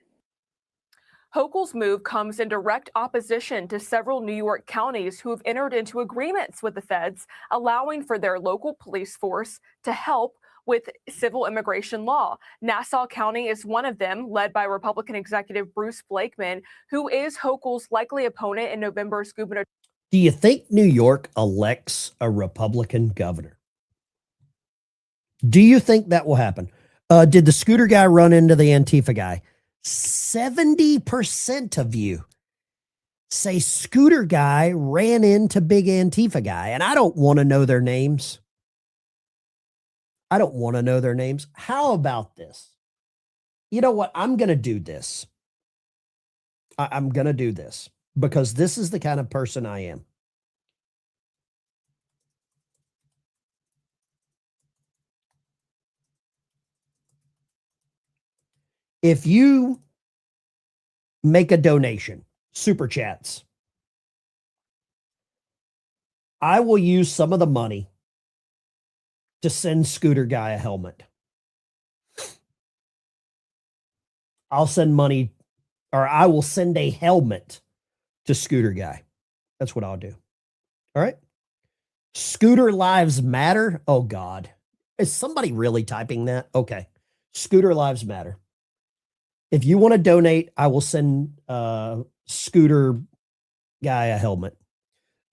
Hochul's move comes in direct opposition to several New York counties who have entered into agreements with the feds, allowing for their local police force to help with civil immigration law. Nassau County is one of them, led by Republican Executive Bruce Blakeman, who is Hochul's likely opponent in November's gubernatorial. Do you think New York elects a Republican governor? Do you think that will happen? Did the scooter guy run into the Antifa guy? 70% of you say scooter guy ran into big Antifa guy, and I don't want to know their names. I don't want to know their names. How about this? You know what? I'm going to do this. I'm going to do this because this is the kind of person I am. If you make a donation, super chats, I will use some of the money to send Scooter Guy a helmet. I'll send money, or I will send a helmet to Scooter Guy. That's what I'll do. All right. Scooter Lives Matter. Oh God. Is somebody really typing that? Okay. Scooter Lives Matter. If you want to donate, I will send Scooter Guy a helmet.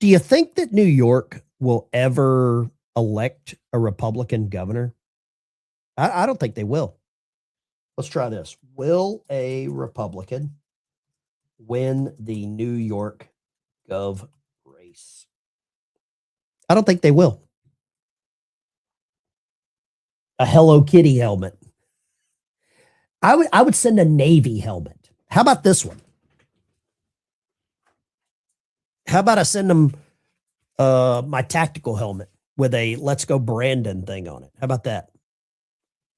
Do you think that New York will ever elect a Republican governor? I don't think they will. Let's try this. Will a Republican win the New York gov race? I don't think they will. A Hello Kitty helmet. I would send a Navy helmet. How about this one? How about I send them my tactical helmet with a Let's Go Brandon thing on it? How about that?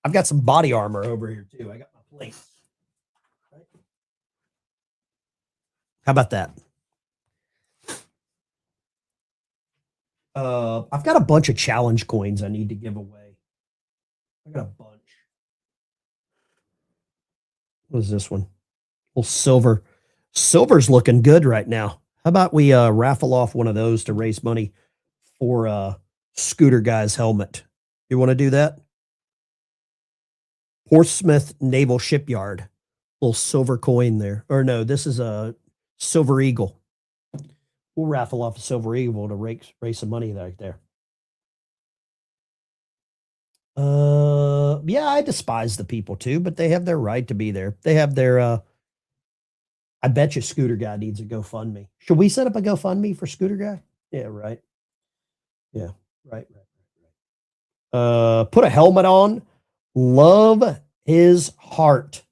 I've got some body armor over here too. I got my plates. Right. How about that? I've got a bunch of challenge coins I need to give away. I got a bunch. What is this one? Well, silver. Silver's looking good right now. How about we raffle off one of those to raise money for Scooter Guy's helmet? You want to do that? Portsmouth Naval Shipyard. Little silver coin there. Or no, this is a Silver Eagle. We'll raffle off a Silver Eagle to raise some money right there. Yeah, I despise the people too, but they have their right to be there. They have their, I bet you Scooter Guy needs a GoFundMe. Should we set up a GoFundMe for Scooter Guy? Yeah, right. Yeah, right. Put a helmet on. Love his heart.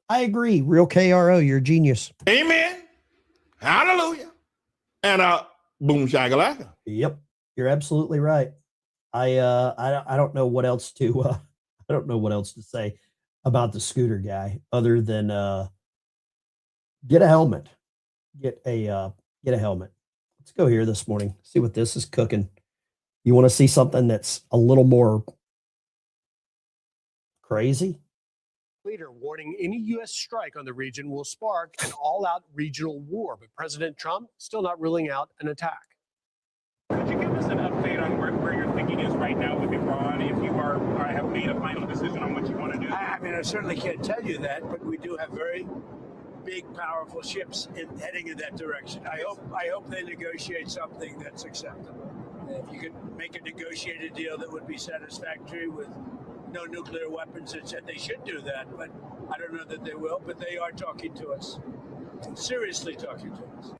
I agree. Real KRO, you're a genius. Amen. Hallelujah. And boom shakalaka. Yep, you're absolutely right. I don't know what else to I don't know what else to say about the Scooter Guy other than get a helmet. Get a helmet. Let's go here this morning. See what this is cooking. You want to see something that's a little more crazy? Leader warning any U.S. strike on the region will spark an all-out regional war, but President Trump still not ruling out an attack. Could you give us an update on where your thinking is right now with Iran, if you have made a final decision on what you want to do? I mean, I certainly can't tell you that, but we do have very big, powerful ships heading in that direction. I hope they negotiate something that's acceptable. If you could make a negotiated deal that would be satisfactory with no nuclear weapons, they should do that, but I don't know that they will, but they are talking to us, seriously talking to us.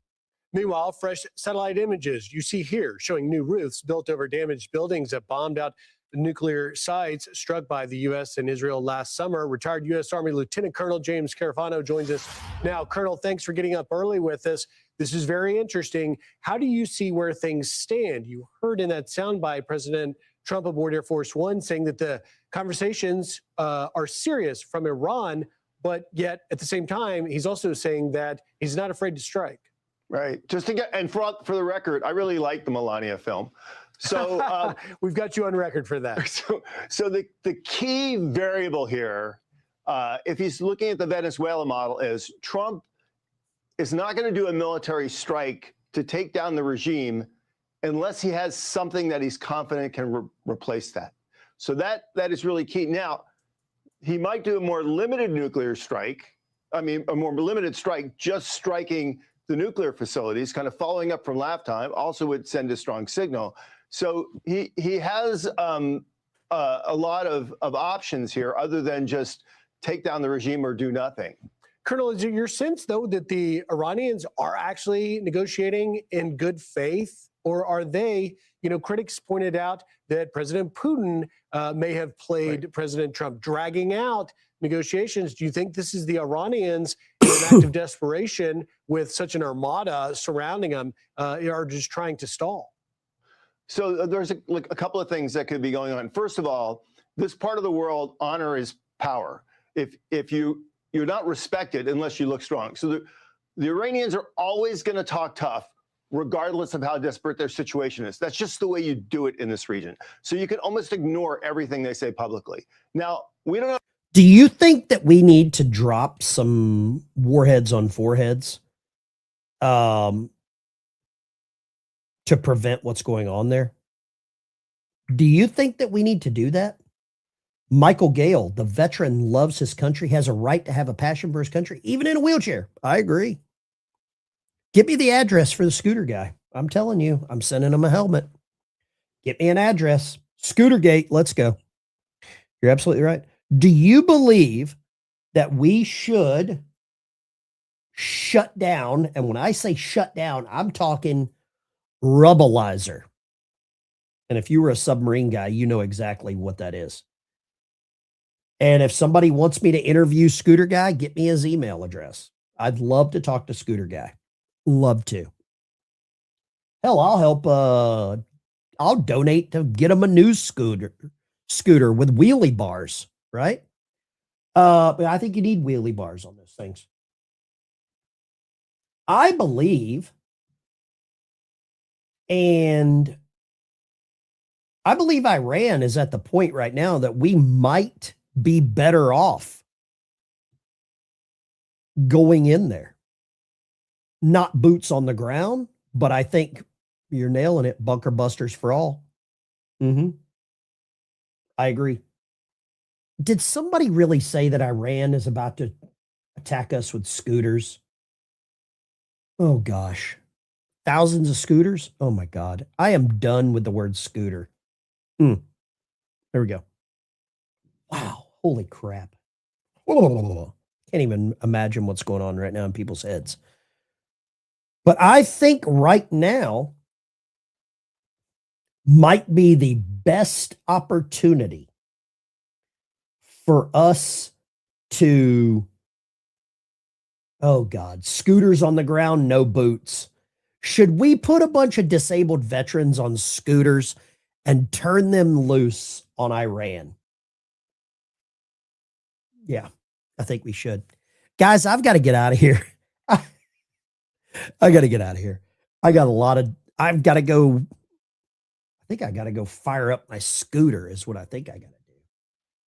Meanwhile, fresh satellite images you see here showing new roofs built over damaged buildings that bombed out the nuclear sites struck by the U.S. and Israel last summer. Retired U.S. Army Lieutenant Colonel James Carafano joins us now. Colonel, thanks for getting up early with us. This is very interesting. How do you see where things stand? You heard in that soundbite President Trump aboard Air Force One saying that the conversations are serious from Iran, but yet at the same time, he's also saying that he's not afraid to strike. Right. Just to get, and for the record, I really like the Melania film. So we've got you on record for that. So the key variable here, if he's looking at the Venezuela model, is Trump is not going to do a military strike to take down the regime unless he has something that he's confident can replace that. So that is really key. Now, he might do a more limited nuclear strike. I mean, a more limited strike, just striking the nuclear facilities, kind of following up from last time, also would send a strong signal. So he has a lot of options here other than just take down the regime or do nothing. Colonel, is it your sense, though, that the Iranians are actually negotiating in good faith? Or are they, critics pointed out that President Putin may have played President Trump, dragging out negotiations. Do you think this is the Iranians in an act of desperation with such an armada surrounding them are just trying to stall? So there's a couple of things that could be going on. First of all, this part of the world, honor is power. If you're not respected unless you look strong. So the Iranians are always going to talk tough, regardless of how desperate their situation is. That's just the way you do it in this region. So you can almost ignore everything they say publicly. Now, we don't know. Do you think that we need to drop some warheads on foreheads to prevent what's going on there? Do you think that we need to do that? Michael Gale, the veteran, loves his country, has a right to have a passion for his country, even in a wheelchair. I agree. Get me the address for the Scooter Guy. I'm telling you, I'm sending him a helmet. Get me an address. Scootergate, let's go. You're absolutely right. Do you believe that we should shut down? And when I say shut down, I'm talking rubbleizer. And if you were a submarine guy, you know exactly what that is. And if somebody wants me to interview Scooter Guy, get me his email address. I'd love to talk to Scooter Guy. Love to. Hell, I'll help. I'll donate to get him a new scooter with wheelie bars, right? But I think you need wheelie bars on those things. I believe, and I believe Iran is at the point right now that we might be better off going in there. Not boots on the ground, but I think you're nailing it. Bunker busters for all. I agree. Did somebody really say that Iran is about to attack us with scooters? Oh, gosh. Thousands of scooters? Oh, my God. I am done with the word scooter. There we go. Wow. Holy crap. Can't even imagine what's going on right now in people's heads. But I think right now might be the best opportunity for us to, oh God, scooters on the ground, no boots. Should we put a bunch of disabled veterans on scooters and turn them loose on Iran? Yeah, I think we should. Guys, I've got to get out of here. I got to get out of here. I've got to go. I think I got to go fire up my scooter is what I think I got to do.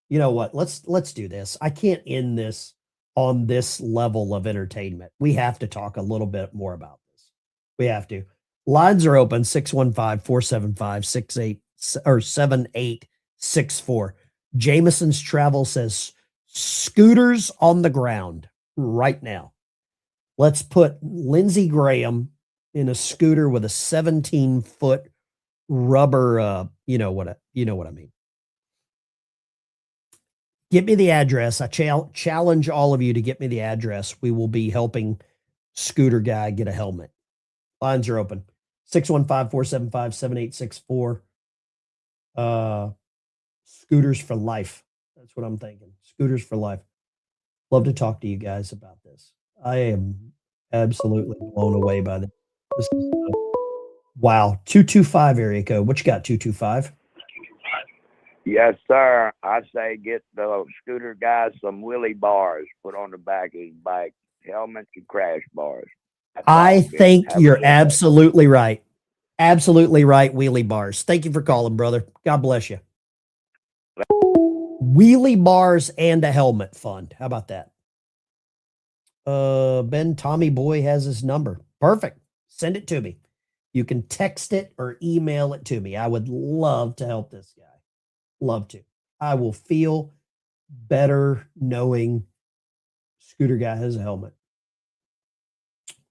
You know what? Let's do this. I can't end this on this level of entertainment. We have to talk a little bit more about this. We have to. Lines are open 615-475-7864. Jameson's Travel says scooters on the ground right now. Let's put Lindsey Graham in a scooter with a 17-foot rubber, you know what I mean. Get me the address. I challenge all of you to get me the address. We will be helping Scooter Guy get a helmet. Lines are open. 615-475-7864. Scooters for life. That's what I'm thinking. Scooters for life. Love to talk to you guys about this. I am absolutely blown away by this. This is wow. 225 area code. What you got, 225? Yes, sir. I say get the scooter guy some wheelie bars put on the back of his bike, helmet and crash bars. I think you're absolutely right. Absolutely right. Wheelie bars. Thank you for calling, brother. God bless you. Wheelie bars and a helmet fund. How about that? Ben Tommy Boy has his number. Perfect. Send it to me. You can text it or email it to me. I would love to help this guy. Love to. I will feel better knowing Scooter Guy has a helmet.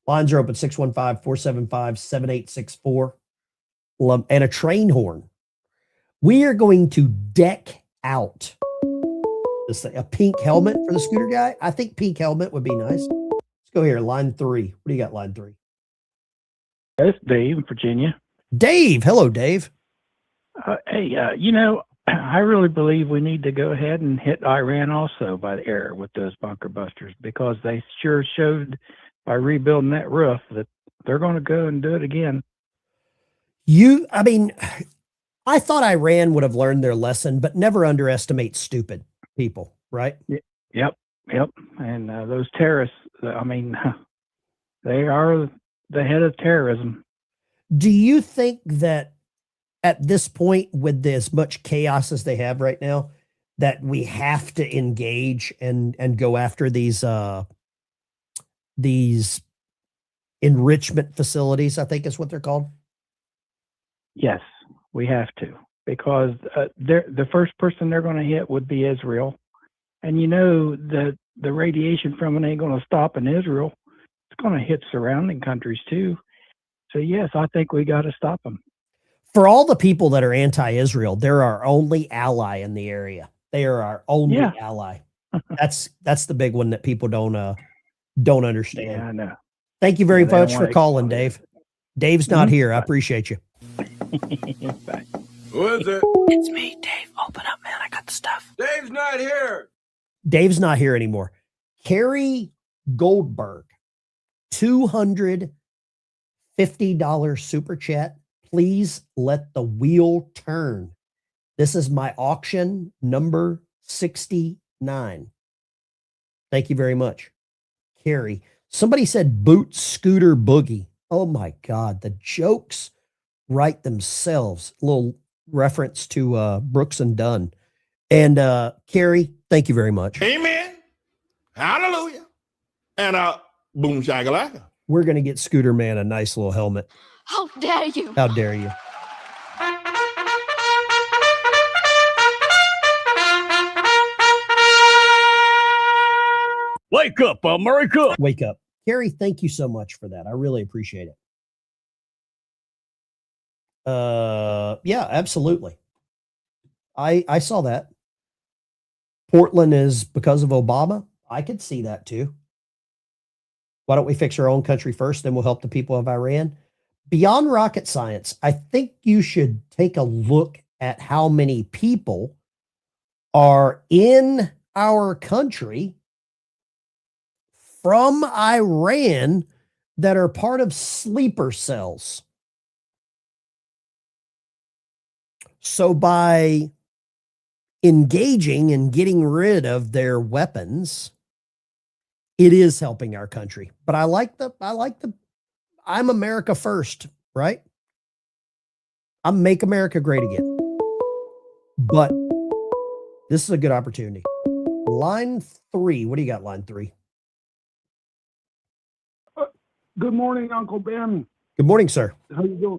Lines are open 615-475-7864. And a train horn. We are going to deck out this thing, a pink helmet for the Scooter Guy. I think pink helmet would be nice. Let's go here. Line 3. What do you got, line 3? It's Dave in Virginia. Dave. Hello, Dave. Hey, I really believe we need to go ahead and hit Iran also by the air with those bunker busters, because they sure showed by rebuilding that roof that they're going to go and do it again. I thought Iran would have learned their lesson, but never underestimate stupid people, right? Yep. And those terrorists, they are the head of terrorism. Do you think that at this point, with as much chaos as they have right now, that we have to engage and go after these enrichment facilities, I think is what they're called? Yes, we have to, because the first person they're going to hit would be Israel. And the radiation from it ain't going to stop in Israel. It's going to hit surrounding countries too. So yes, I think we got to stop them. For all the people that are anti-Israel, they're our only ally in the area. They are our only ally. That's the big one that people don't understand. Yeah, I know. Thank you very much for calling, Dave. Dave's not here. I appreciate you. Bye. Who is it? It's me, Dave. Open up, man. I got the stuff. Dave's not here. Dave's not here anymore. Carrie Goldberg, $250 super chat. Please let the wheel turn. This is my auction number 69. Thank you very much, Carrie. Somebody said boot scooter boogie. Oh my God. The jokes write themselves. A little reference to Brooks and Dunn. And Carrie, thank you very much. Amen. Hallelujah. And boom shakalaka. We're going to get Scooter Man a nice little helmet. How dare you? How dare you? Wake up, America. Wake up. Carrie, thank you so much for that. I really appreciate it. Yeah, absolutely. I saw that. Portland is because of Obama. I could see that too. Why don't we fix our own country first, then we'll help the people of Iran? Beyond rocket science, I think you should take a look at how many people are in our country from Iran that are part of sleeper cells. So by engaging and getting rid of their weapons, it is helping our country. But I like the I'm America first, right? I'm make America great again. But this is a good opportunity. Line 3. What do you got, line 3? Good morning, Uncle Ben. Good morning, sir. How you doing?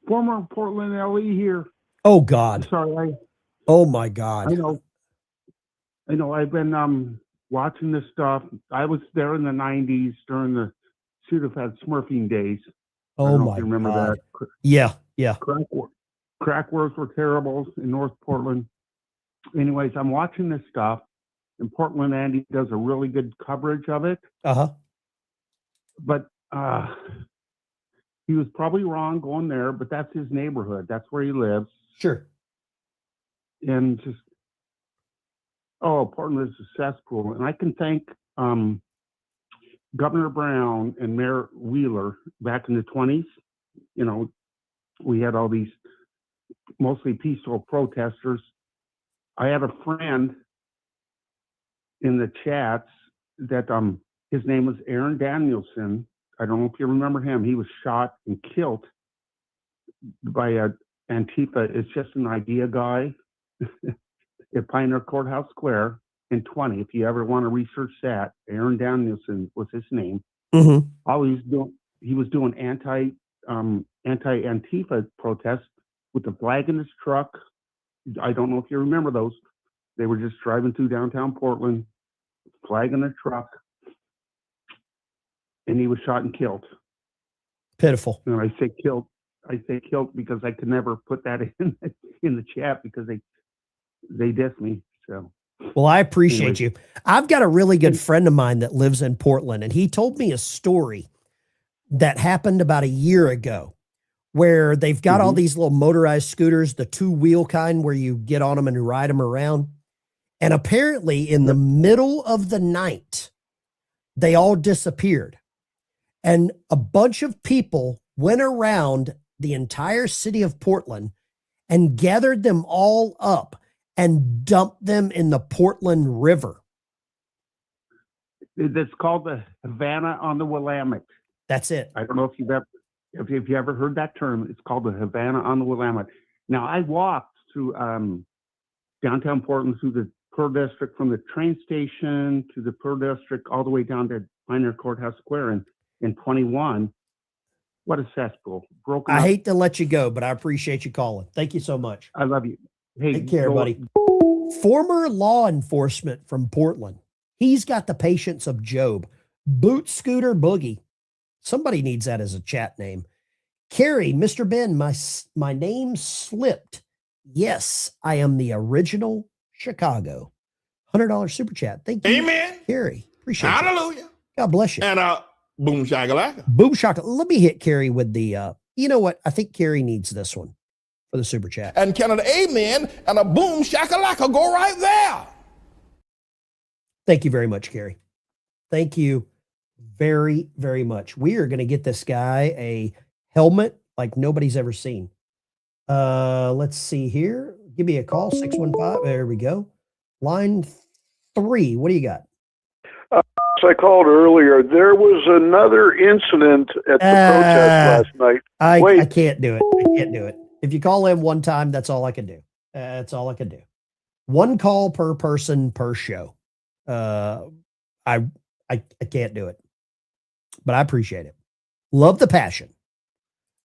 Former Portland LE here. Oh, God. Sorry. Oh, my God. I know. I've been watching this stuff. I was there in the 90s during the Sudafed Smurfing days. I Oh, don't know my if you remember God. that. Yeah. Crack wars were terrible in North Portland. Anyways, I'm watching this stuff, and Portland Andy does a really good coverage of it. Uh-huh. But he was probably wrong going there, but that's his neighborhood. That's where he lives. Sure. And just, Portland is a cesspool. And I can thank Governor Brown and Mayor Wheeler back in the 20s. You know, we had all these mostly peaceful protesters. I have a friend in the chats that his name was Aaron Danielson. I don't know if you remember him. He was shot and killed by a Antifa. It's just an idea guy at Pioneer Courthouse Square in 20. If you ever want to research that, Aaron Danielson was his name. Mm-hmm. All he was doing anti-Antifa protests with the flag in his truck. I don't know if you remember those. They were just driving through downtown Portland, flag in their truck, and he was shot and killed. Pitiful. And I say killed because I could never put that in the chat because they diss me. So. Well, I appreciate you. I've got a really good friend of mine that lives in Portland, and he told me a story that happened about a year ago where they've got all these little motorized scooters, the 2-wheel kind where you get on them and ride them around. And apparently in the middle of the night, they all disappeared. And a bunch of people went around the entire city of Portland and gathered them all up and dumped them in the Portland River. It's called the Havana on the Willamette. That's it. I don't know if you've ever heard that term. It's called the Havana on the Willamette. Now, I walked through downtown Portland through the Pearl District from the train station to the Pearl District all the way down to Pioneer Courthouse Square in 21. What a cesspool. Broken I up. hate to let you go, but I appreciate you calling. Thank you so much. I love you. Hey, take care, buddy. Former law enforcement from Portland. He's got the patience of Job. Boot Scooter Boogie. Somebody needs that as a chat name. Carrie, Mr. Ben, my name slipped. Yes, I am the original Chicago. $100 super chat. Thank you. Amen. Carrie, appreciate it. Hallelujah. God bless you. And boom shakalaka. Boom shakalaka. Let me hit Carrie with the, you know what? I think Carrie needs this one for the super chat. And can an amen and a boom shakalaka go right there? Thank you very much, Carrie. Thank you very, very much. We are going to get this guy a helmet like nobody's ever seen. Let's see here. Give me a call, 615. There we go. Line 3. What do you got? I called earlier. There was another incident at the protest last night. I can't do it. I can't do it. If you call in one time, that's all I can do. That's all I can do. One call per person per show. I can't do it, but I appreciate it. Love the passion.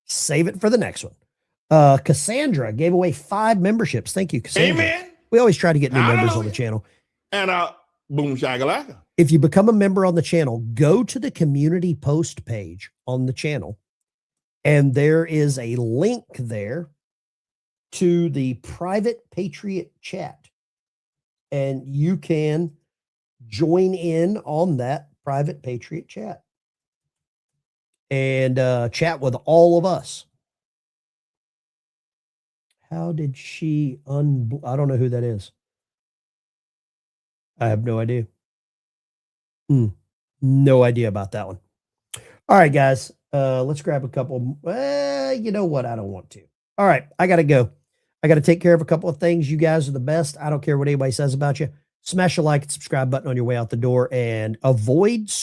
Save it for the next one. Cassandra gave away 5 memberships. Thank you, Cassandra. Amen. We always try to get new members on the channel. And boom shakalaka. If you become a member on the channel, go to the community post page on the channel, and there is a link there to the private Patriot chat. and you can join in on that private Patriot chat and chat with all of us. How did she I don't know who that is. I have no idea. No idea about that one. All right, guys. Let's grab a couple. You know what? I don't want to. All right. I got to go. I got to take care of a couple of things. You guys are the best. I don't care what anybody says about you. Smash a like and subscribe button on your way out the door and avoid